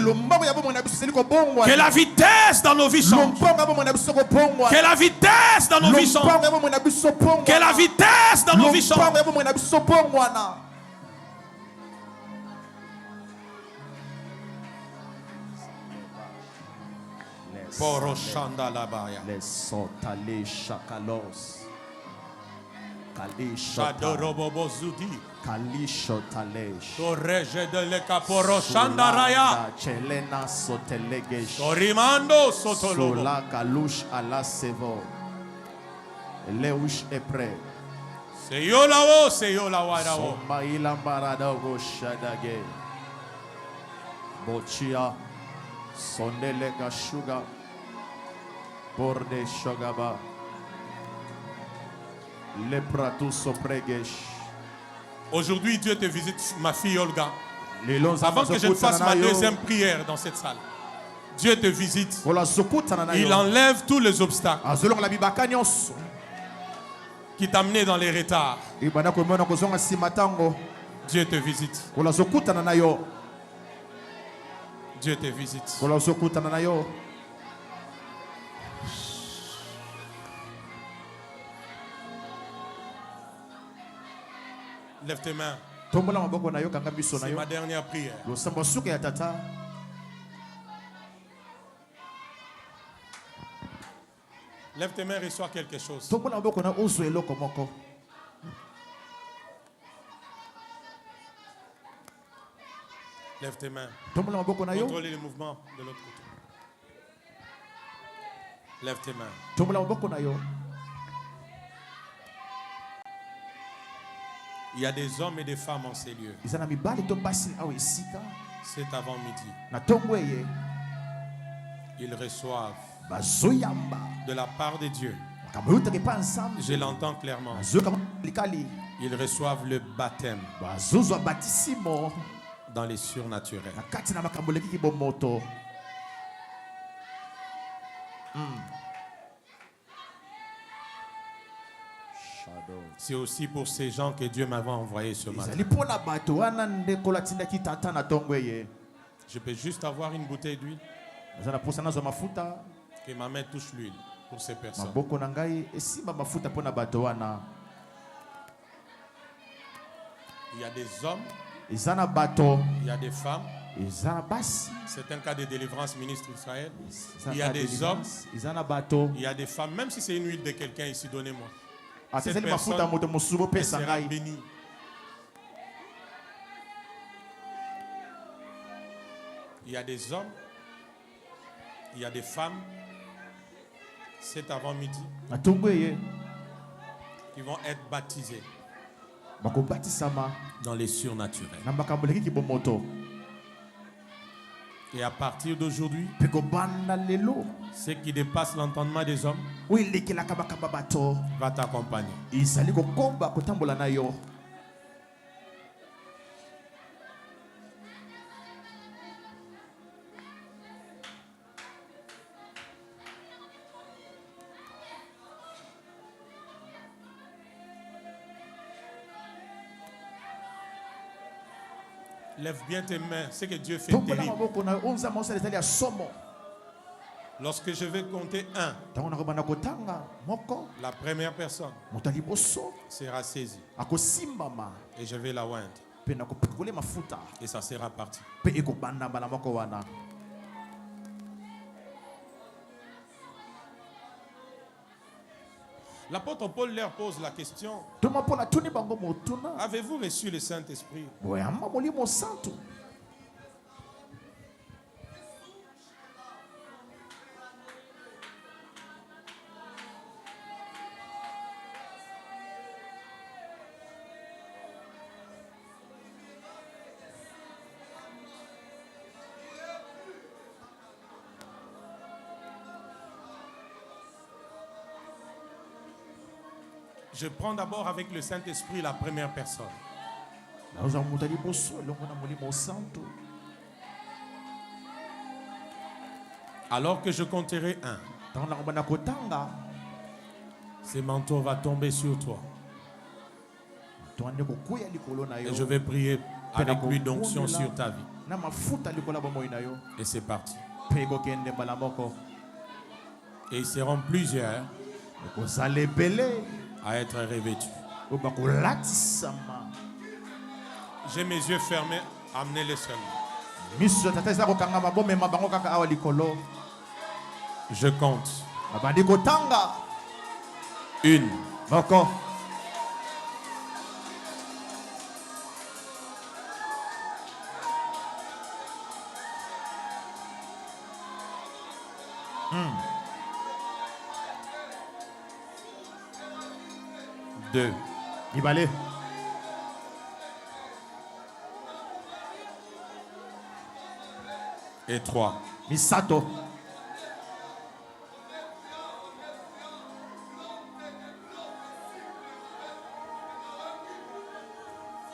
la vitesse dans nos vies change. Que la vitesse dans nos vies change. Que la vitesse dans nos vies change. Poroshanda labaya. Les sotale chakalos. Shadorobobo zudi. Kalisho talesh. Torreje de leka poroshanda raya. Chelena sotelegesh. Torimando sotolobo. Sola kalush ala sevo. Leush epre. Seyo lawo, seyo lawarao. Somaila baradago shadage. Bochia. Sondele gashuga. Borde shogaba. Lepratu sopregesh. Aujourd'hui, Dieu te visite, ma fille Olga. Avant que je ne fasse ma deuxième prière dans cette salle, Dieu te visite. Il enlève tous les obstacles qui t'amenaient dans les retards. Dieu te visite. Dieu te visite. Lève tes mains. C'est ma dernière prière. Lève tes mains et reçois quelque chose. Lève tes mains. Contrôlez les mouvements de l'autre côté. Lève tes mains. Il y a des hommes et des femmes en ces lieux. C'est avant midi. Ils reçoivent de la part de Dieu. Je l'entends clairement. Ils reçoivent le baptême dans les surnaturels. C'est aussi pour ces gens que Dieu m'avait envoyé ce matin. Je peux juste avoir une bouteille d'huile. Que ma main touche l'huile pour ces personnes. Il y a des hommes, il y a des femmes, C'est un cas de délivrance, ministre Israël. Il y a des hommes, il y a des femmes, même si c'est une huile de quelqu'un ici, donnez-moi. Cette personne sera bénie. Il y a des hommes, il y a des femmes, cet avant-midi, qui vont être baptisés dans les surnaturels. Et à partir d'aujourd'hui, ce qui dépasse l'entendement des hommes va t'accompagner. Lève bien tes mains, c'est que Dieu fait terrible. Lorsque je vais compter 1, la première personne sera saisie. Et je vais la oindre. Et ça sera parti. L'apôtre Paul leur pose la question: avez-vous reçu le Saint-Esprit? Je prends d'abord avec le Saint-Esprit la première personne. Alors que je compterai 1, ce manteau va tomber sur toi. Et je vais prier avec lui d'onction sur ta vie. Et c'est parti. Et ils seront plusieurs à être revêtus. J'ai mes yeux fermés, amenez-les seulement. Je compte. 1. 2. Et 3. Misato.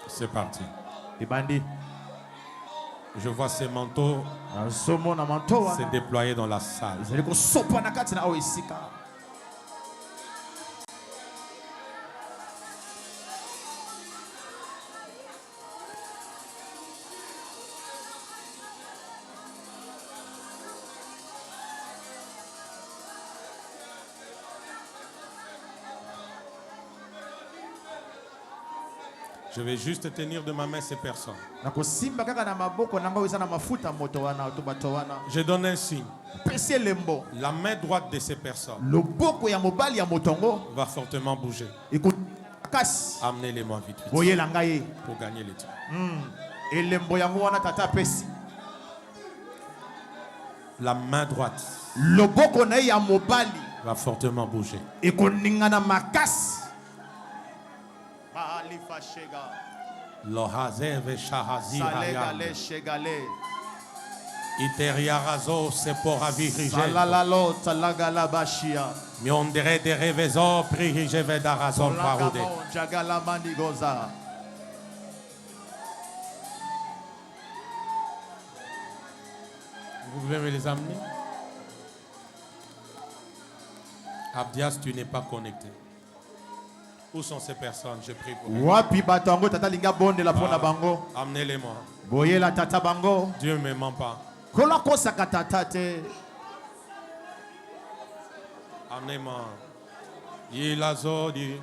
C'est parti. Ibandi. Je vois ces manteaux se déployer dans la salle. Je vais juste tenir de ma main ces personnes. Je donne un signe. La main droite de ces personnes va fortement bouger. Amenez-les-moi vite, vite pour gagner le temps. La main droite va fortement bouger. Lohazeve shahazi hayam. Iteriarazo seporavirige. Salalalo talagalabashia. Miondere de revezo prihijeve darazon parude. Jagalamandigoza. Vous pouvez me les amener? Abdias, tu n'es pas connecté. Où sont ces personnes? Je prie pour eux. Amenez-les-moi. Dieu ne me ment pas. Amenez-moi. Ilazodi.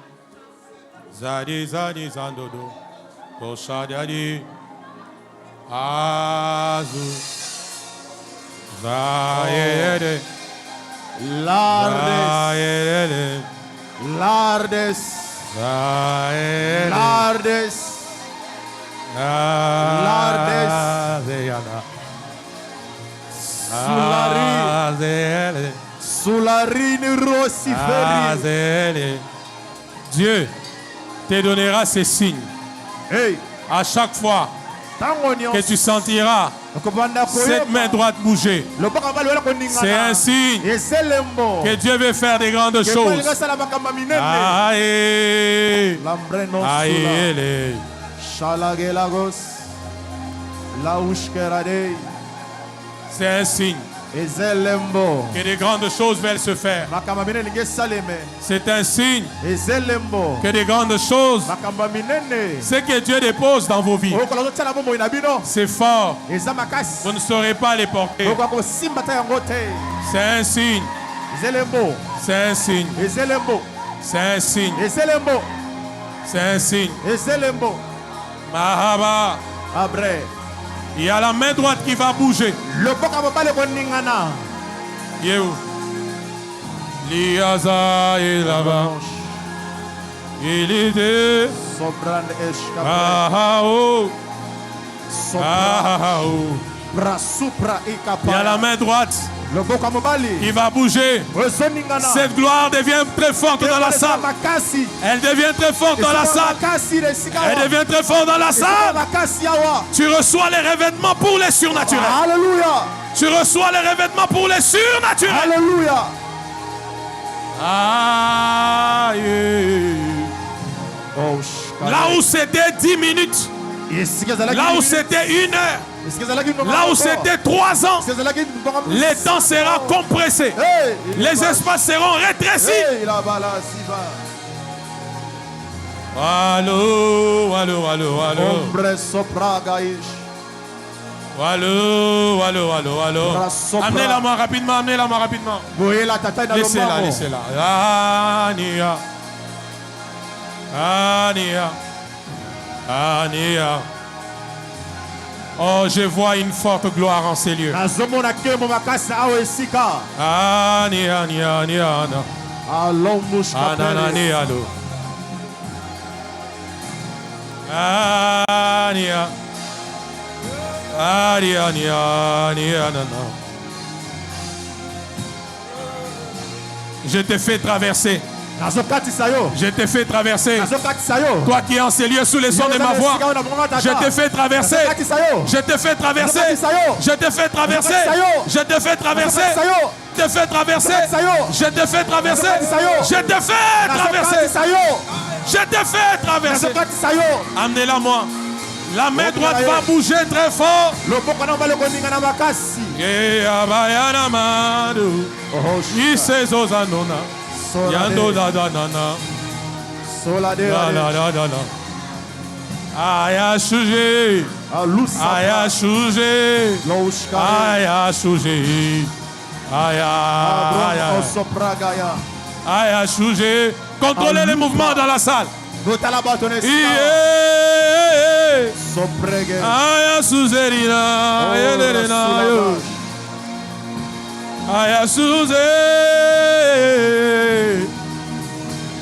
Zadi zadi zandodo. Koshadadi. Azu. Zaire. Lardes. Lardes. Zaire. Lardes. Lardes. Sulari. Sularini Rossiferi. Dieu te donnera ces signes. Hey. À chaque fois que tu sentiras cette main droite bouger, c'est un signe que Dieu veut faire des grandes choses. Aïe. Aïe. C'est un signe que des grandes choses veulent se faire. C'est un signe que des grandes choses, ce que Dieu dépose dans vos vies, c'est fort. Vous ne saurez pas les porter. C'est un signe. C'est un signe. C'est un signe. C'est un signe. Mahaba. Il y a la main droite qui va bouger. Yéhou. Liaza et là-bas. Il était. Ah oh. Ah oh. Il y a la main droite qui va bouger. Cette gloire devient très forte dans la salle. Elle devient très forte dans la salle. Elle devient très forte dans la salle. Tu reçois les revêtements pour les surnaturels. Alléluia. Tu reçois les revêtements pour les surnaturels. Alléluia. Ah, yeah. Là où c'était 10 minutes, là où c'était 1 heure, là où c'était 3 ans, les temps seront compressés. Les espaces seront rétrécis. Allô, allô, allô, allô. Allô, allô, allô, allô. Amenez-la moi rapidement, amenez-la moi rapidement. Laissez-la, laissez-la. Ania. Ania. Ania. Oh, je vois une forte gloire en ces lieux. Ania, ania, ania. Ananani, allô. Ania. Ania, ania, ania, nana. Je t'ai fait traverser. Je t'ai fait traverser. Toi qui es en ces lieux sous les sons de ma voix, je t'ai fait traverser. Je t'ai fait traverser. Je t'ai fait traverser. Je t'ai fait traverser. Je t'ai fait traverser. Je t'ai fait traverser. Je t'ai fait traverser. Je t'ai fait traverser. Amenez-la moi. La main droite va bouger très fort. Yando da da na na. La la la la la. Aya chouje. Aya chouje. Aya chouje. Aya aya. Aya chouje. Contrôlez les mouvements dans la salle. Aya souzerina. Aya souze.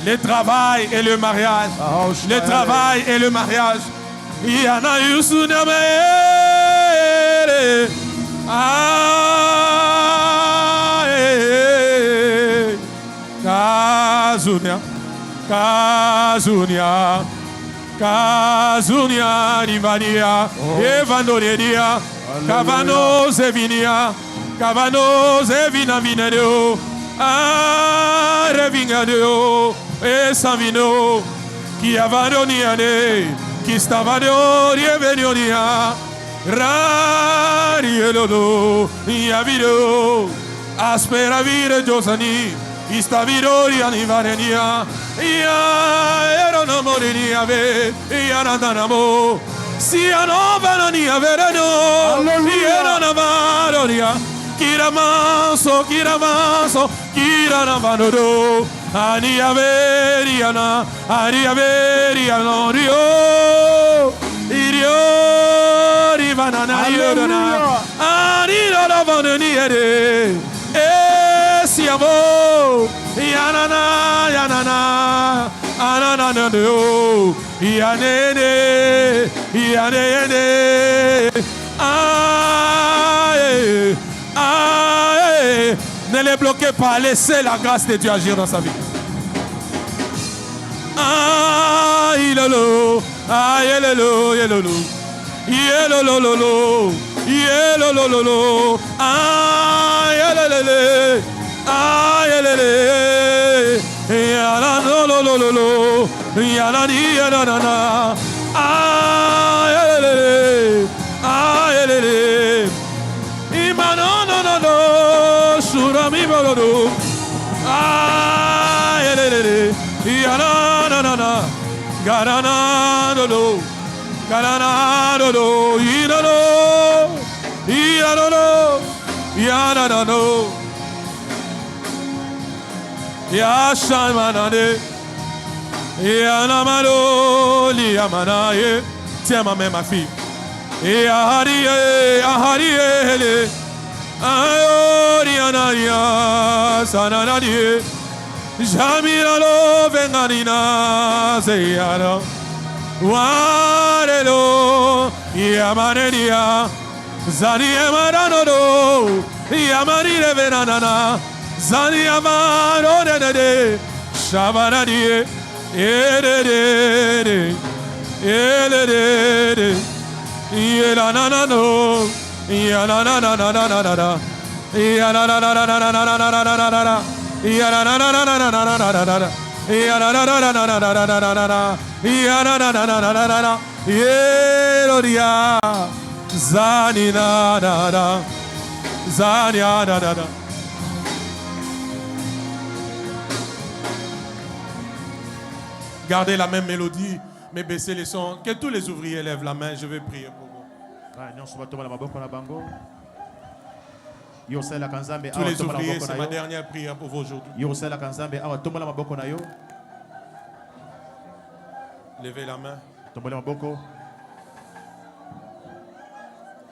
Le travail et le mariage. Le travail et le mariage. Yana yusuname. Kazunia. Kazunia. Kazunia Rivania. Evandoredia. Kavano Zevinia. Kavano Zevina Vinero. Revingado. E Savino. Qui avadoniane. Qui stavado rievenonia. Rarielodo. Yavido. Aspera vire Josani. Istaviro rianivarenia. Ya erano morinia ve. Ya nadanamo. Si anovanania verano. Ya navaronia. Kiramaso, kiramaso, kiranavanodo. Ania veriana, rio, irio, rivana Ne les bloquez pas, laissez la grâce de Dieu agir dans sa vie. Tiens ma main, ma fille. Jamilalo venganina seyara warelo yamaneria zani emarano yamarire venanana zani amaro de shabaradi ere yela nanano yela nanana Gardez la même mélodie, mais baissez les sons. Que tous les ouvriers lèvent la main, je vais prier pour vous. Tous les ouvriers, c'est ma dernière prière pour vous aujourd'hui. Levez la main.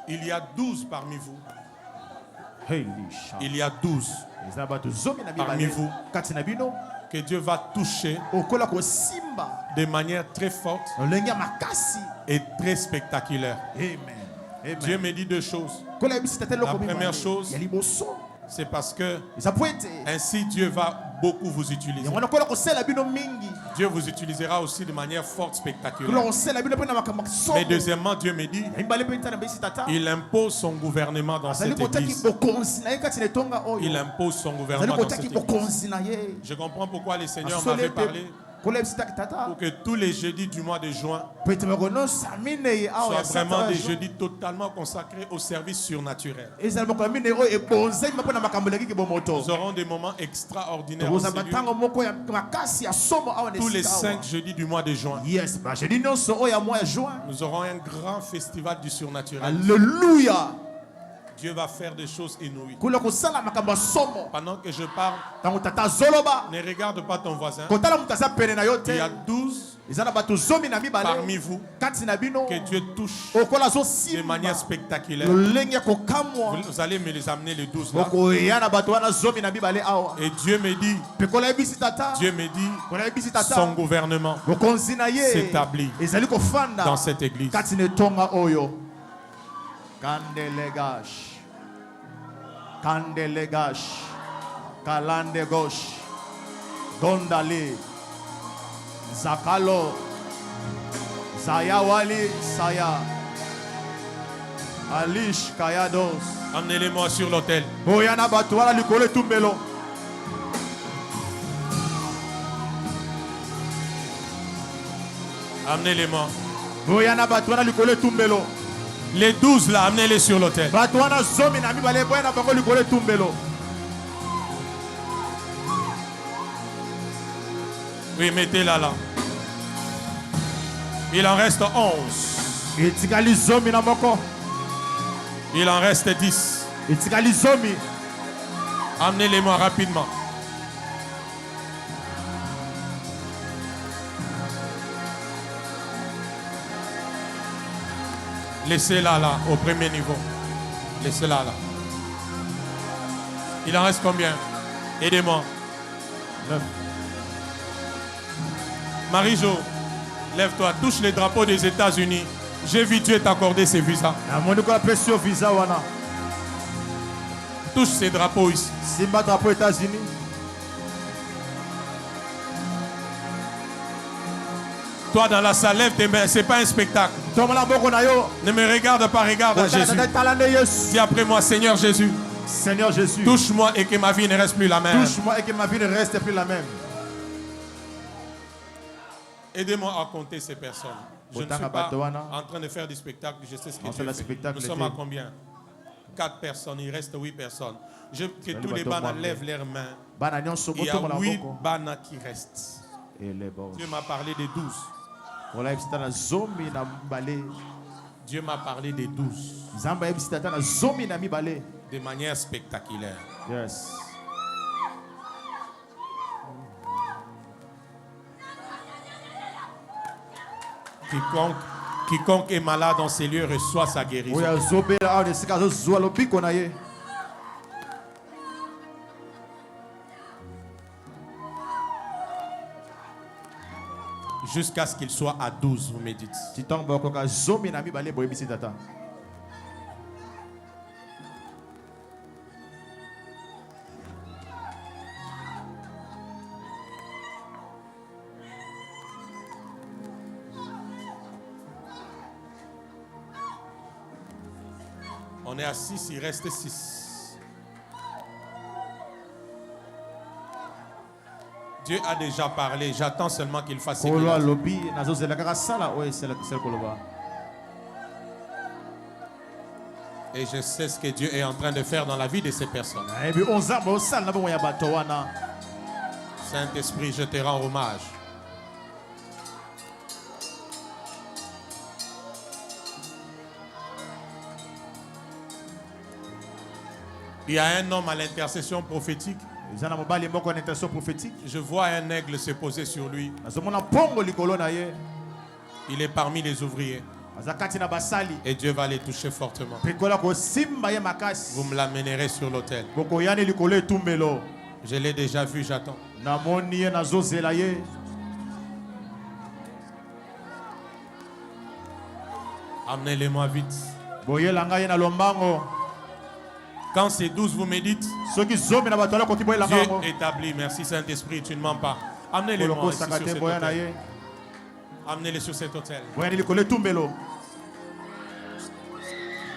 Il y a 12 parmi vous. Il y a 12 parmi vous que Dieu va toucher de manière très forte et très spectaculaire. Dieu me dit deux choses. La première chose, c'est parce que ainsi Dieu va beaucoup vous utiliser. Dieu vous utilisera aussi de manière forte, spectaculaire. Mais deuxièmement, Dieu me dit, il impose son gouvernement dans cette église. Il impose son gouvernement dans cette église. Je comprends pourquoi le Seigneur m'avait parlé pour que tous les jeudis du mois de juin soient vraiment des jeudis totalement consacrés au service surnaturel. Nous aurons des moments extraordinaires au Seigneur. Tous les 5 jeudis du mois de juin, nous aurons un grand festival du surnaturel. Alléluia. Dieu va faire des choses inouïes. Pendant que je parle, ne regarde pas ton voisin. Il y a 12 parmi vous que Dieu touche de manière spectaculaire. Vous allez me les amener les 12 là. Et Dieu me dit, son gouvernement s'établit dans cette église. Kandelegash, Kalandegosh, Gondale, Zakalo, Zayawali, Saya, Alish, Kayados. Amenez-les-moi sur l'autel. Oyana Batuala, Lucole Tumbelo. Amenez-les-moi. Oyana Batuala, Lucole Tumbelo. Les 12 là, amenez-les sur l'autel. Oui, mettez-la là. Il en reste 11. Il en reste 10. Amenez-les-moi rapidement. Laissez-la là, au premier niveau. Laissez-la là. Il en reste combien? Aidez-moi. 9. Marie-Jo, lève-toi, touche les drapeaux des États-Unis. J'ai vu Dieu t'accorder ces visas. Touche ces drapeaux ici. Simba drapeau États-Unis. Toi dans la salle, lève tes mains, c'est pas un spectacle. Ne me regarde pas, regarde à Jésus. Dis après moi, Seigneur Jésus. Seigneur Jésus. Touche-moi et que ma vie ne reste plus la même. Touche-moi et que ma vie ne reste plus la même. Aidez-moi à compter ces personnes. Je ne suis pas en train de faire du spectacle. Je sais ce que Dieu fait. Nous sommes à combien? 4 personnes. Il reste 8 personnes. Que tous les banas lèvent leurs mains. Il y a 8 banas qui restent. Dieu m'a parlé des 12. Dieu m'a parlé des 12. De manière spectaculaire. Yes. Quiconque est malade dans ces lieux reçoit sa guérison. Jusqu'à ce qu'il soit à 12, vous me dites. On est à 6, il reste 6. Dieu a déjà parlé, j'attends seulement qu'il fasse ses miracles. Et je sais ce que Dieu est en train de faire dans la vie de ces personnes. Saint-Esprit, je te rends hommage. Il y a un homme à l'intercession prophétique. Je vois un aigle se poser sur lui. Il est parmi les ouvriers. Et Dieu va les toucher fortement. Vous me l'amènerez sur l'autel. Je l'ai déjà vu, j'attends. Amenez-les-moi vite. Quand c'est 12, vous me dites, Dieu établi. Merci Saint-Esprit, tu ne mens pas. Amenez-les-moi ici sur cet autel. Amenez-les sur cet autel.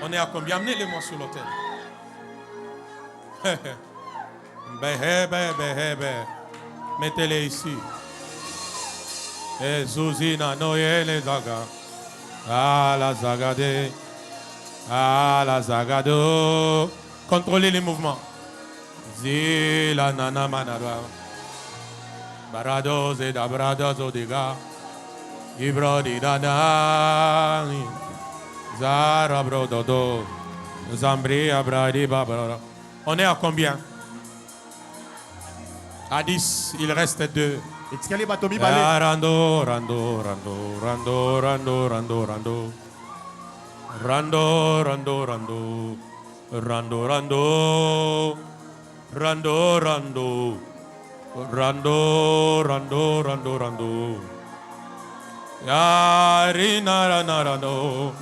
On est à combien? Amenez-les-moi sur l'autel. Mettez-les ici. Zuzina Noyele Zaga. Ah la Zagade. Ah la Zagado. Contrôlez les mouvements. Zila nana manada. Barado zeda brada zodiga. Ibrodi dana. Zara brododo. Zambri abradi babara. On est à combien? À 10, il reste 2. Rando, rando, rando, rando, rando, rando, rando. Rando, rando, rando. Rando, rando. Rando, rando. Rando, rando, rando, rando. Yarina, rana, rando.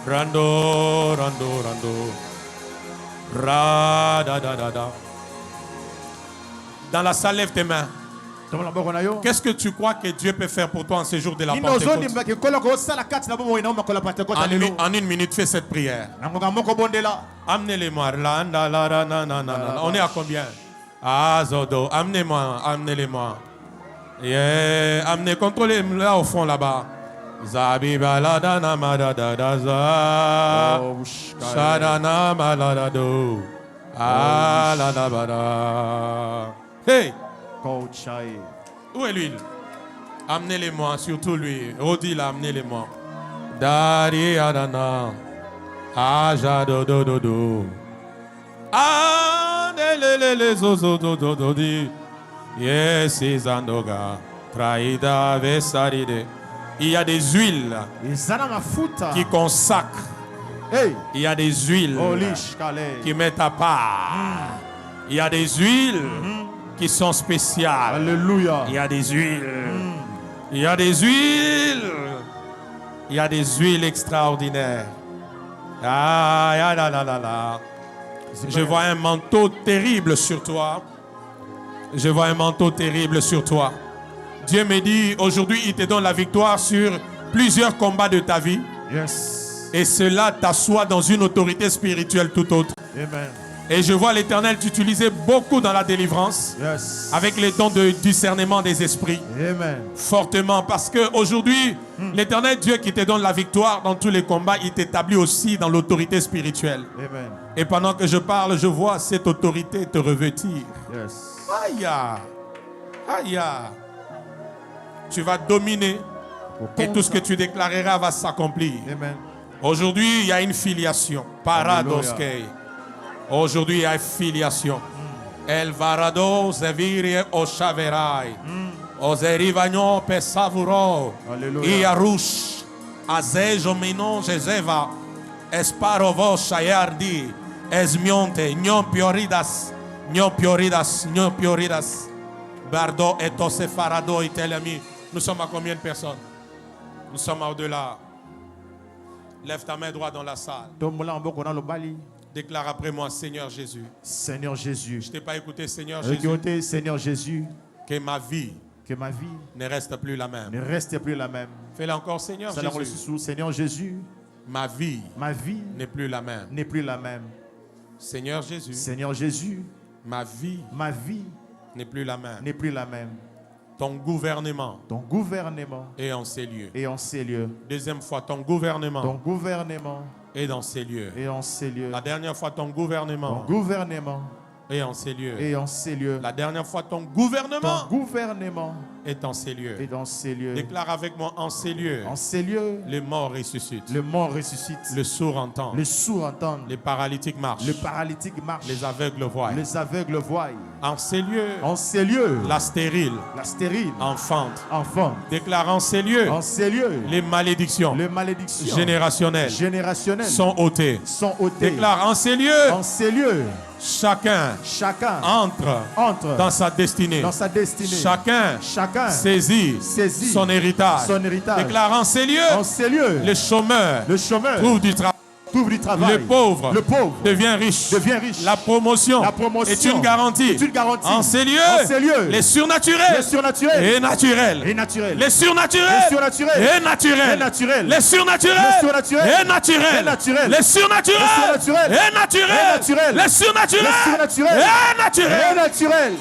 Rando, rando, rando. Ra, da, da, da, da. Dans la salle, lève tes mains. Qu'est-ce que tu crois que Dieu peut faire pour toi en ce jour de la Pentecôte? En une minute, fais cette prière. Amenez-les-moi. On est à combien? Ah, Zodo, amenez-moi, amenez-les-moi. Yeah. Amenez, contrôlez là au fond là-bas. Zabiba la dana madada daza. Shadana maladado. Ah la da bada. Hey! Où est l'huile? Amenez-les-moi, surtout lui. Rodi là, amenez-les-moi. Dari adana. Aja do do do do. Ah, le zozo do do do di. Yes, izandoga. Traïda vesaride. Il y a des huiles qui consacrent Il y a des huiles qui mettent à part. Il y a des huiles qui sont spéciales. Alléluia. Il y a des huiles. Il y a des huiles. Il y a des huiles extraordinaires. Ah, là, là, là, là. Je vois un manteau terrible sur toi. Je vois un manteau terrible sur toi. Dieu me dit, aujourd'hui, il te donne la victoire sur plusieurs combats de ta vie. Yes. Et cela t'assoit dans une autorité spirituelle tout autre. Amen. Et je vois l'Éternel t'utiliser beaucoup dans la délivrance. Yes. Avec les dons de discernement des esprits. Amen. Fortement. Parce qu'aujourd'hui, l'Éternel Dieu qui te donne la victoire dans tous les combats, il t'établit aussi dans l'autorité spirituelle. Amen. Et pendant que je parle, je vois cette autorité te revêtir. Yes. Aïe. Aïe. Tu vas dominer. Et tout ce que tu déclareras va s'accomplir. Amen. Aujourd'hui, il y a une filiation. Paradoske. Aujourd'hui, il y a une filiation. El varado zeviri oshaverai. Ozerivagnon pesavuro. Iarush. Azejo menon jezeva. Esparovo shayardi. Esmionte. Nyon pioridas. Nyon pioridas. Nyon pioridas. Bardo etose farado itelami. Nous sommes à combien de personnes? Nous sommes au-delà. Lève ta main droite dans la salle. Déclare après moi, Seigneur Jésus. Seigneur Jésus. Je ne t'ai pas écouté, Seigneur Jésus. Seigneur Jésus. Que ma vie ne reste plus la même. Ne reste plus la même. Fais-le encore, Seigneur Jésus. Seigneur Jésus. Ma vie n'est plus la même. N'est plus la même. Seigneur Jésus. Seigneur Jésus. Ma vie n'est plus la même. N'est plus la même. Ton gouvernement est en ces lieux. Et en ces lieux. Deuxième fois, ton gouvernement est dans ces lieux. Et en ces lieux. La dernière fois, ton gouvernement est en ces lieux. Et en ces lieux. La dernière fois, ton gouvernement est en ces lieux. Et dans ces lieux. Déclare avec moi, en ces lieux. En ces lieux. Les morts ressuscitent. Le mort ressuscite. Le sourd entend. Le sourd entend. Les paralytiques marchent. Le paralytique marche. Les aveugles voient. Les aveugles voient. En ces lieux. En ces lieux. La stérile. Enfante. Déclare en ces lieux. En ces lieux. Les malédictions. Générationnelles. Sont ôtées. Déclare en ces lieux. En ces lieux. Chacun entre dans sa destinée. Chacun saisit son héritage. Déclare en ces lieux. Le chômeur trouve du travail. Le pauvre devient riche. La promotion est une garantie. En ces lieux, les surnaturels et naturels. Les surnaturels et naturels. Les surnaturels et naturels. Les surnaturels et naturels. Les surnaturels et naturels.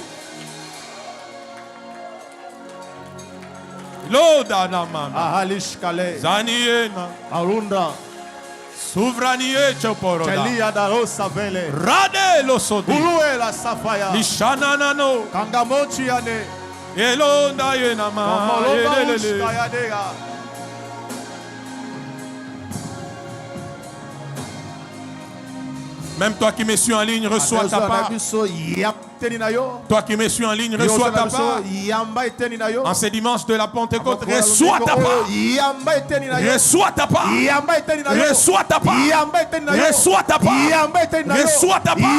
L'Odanamana. Zaniena. Arunda. Souvranier choporoda. Chelia da rosa vele. Rade lo sodi. Ulue la safaya. Lishananano. Kangamochi ane. Elonda yenama. Même toi qui me suis en ligne, reçois ta part. Toi qui me suis en ligne, reçois ta part. En ce dimanche de la Pentecôte, reçois ta part. Reçois ta part. Reçois ta part. Reçois ta part. Reçois ta part.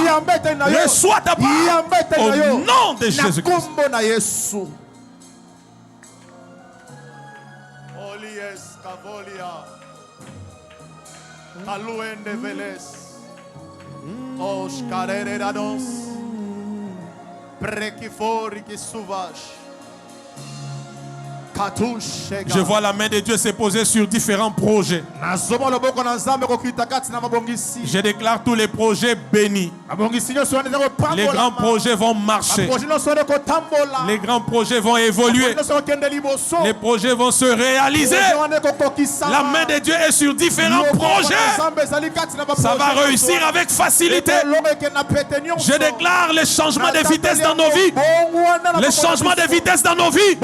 Reçois ta part. Au nom de Jésus-Christ. Oscarerados Prekifori qui sauvage. Je vois la main de Dieu se poser sur différents projets. Je déclare tous les projets bénis. Les grands projets vont marcher. Les grands projets vont évoluer. Les projets vont se réaliser. La main de Dieu est sur différents projets. Ça va réussir avec facilité. Je déclare les changements de vitesse dans nos vies. Les changements de vitesse dans nos vies.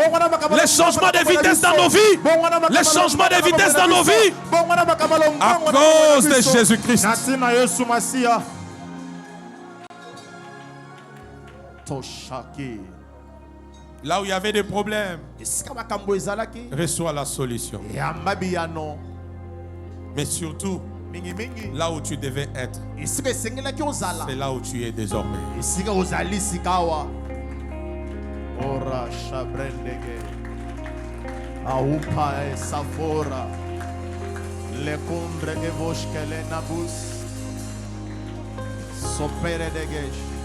Les changements de vitesse dans nos vies. Les changements de vitesse dans nos vies. À cause de Jésus-Christ. Là où il y avait des problèmes, reçois la solution. Mais surtout, Là où tu devais être, c'est là où tu es désormais. Ora shabrendege aupa e safora le kundre evoshkele nabus sopere degesh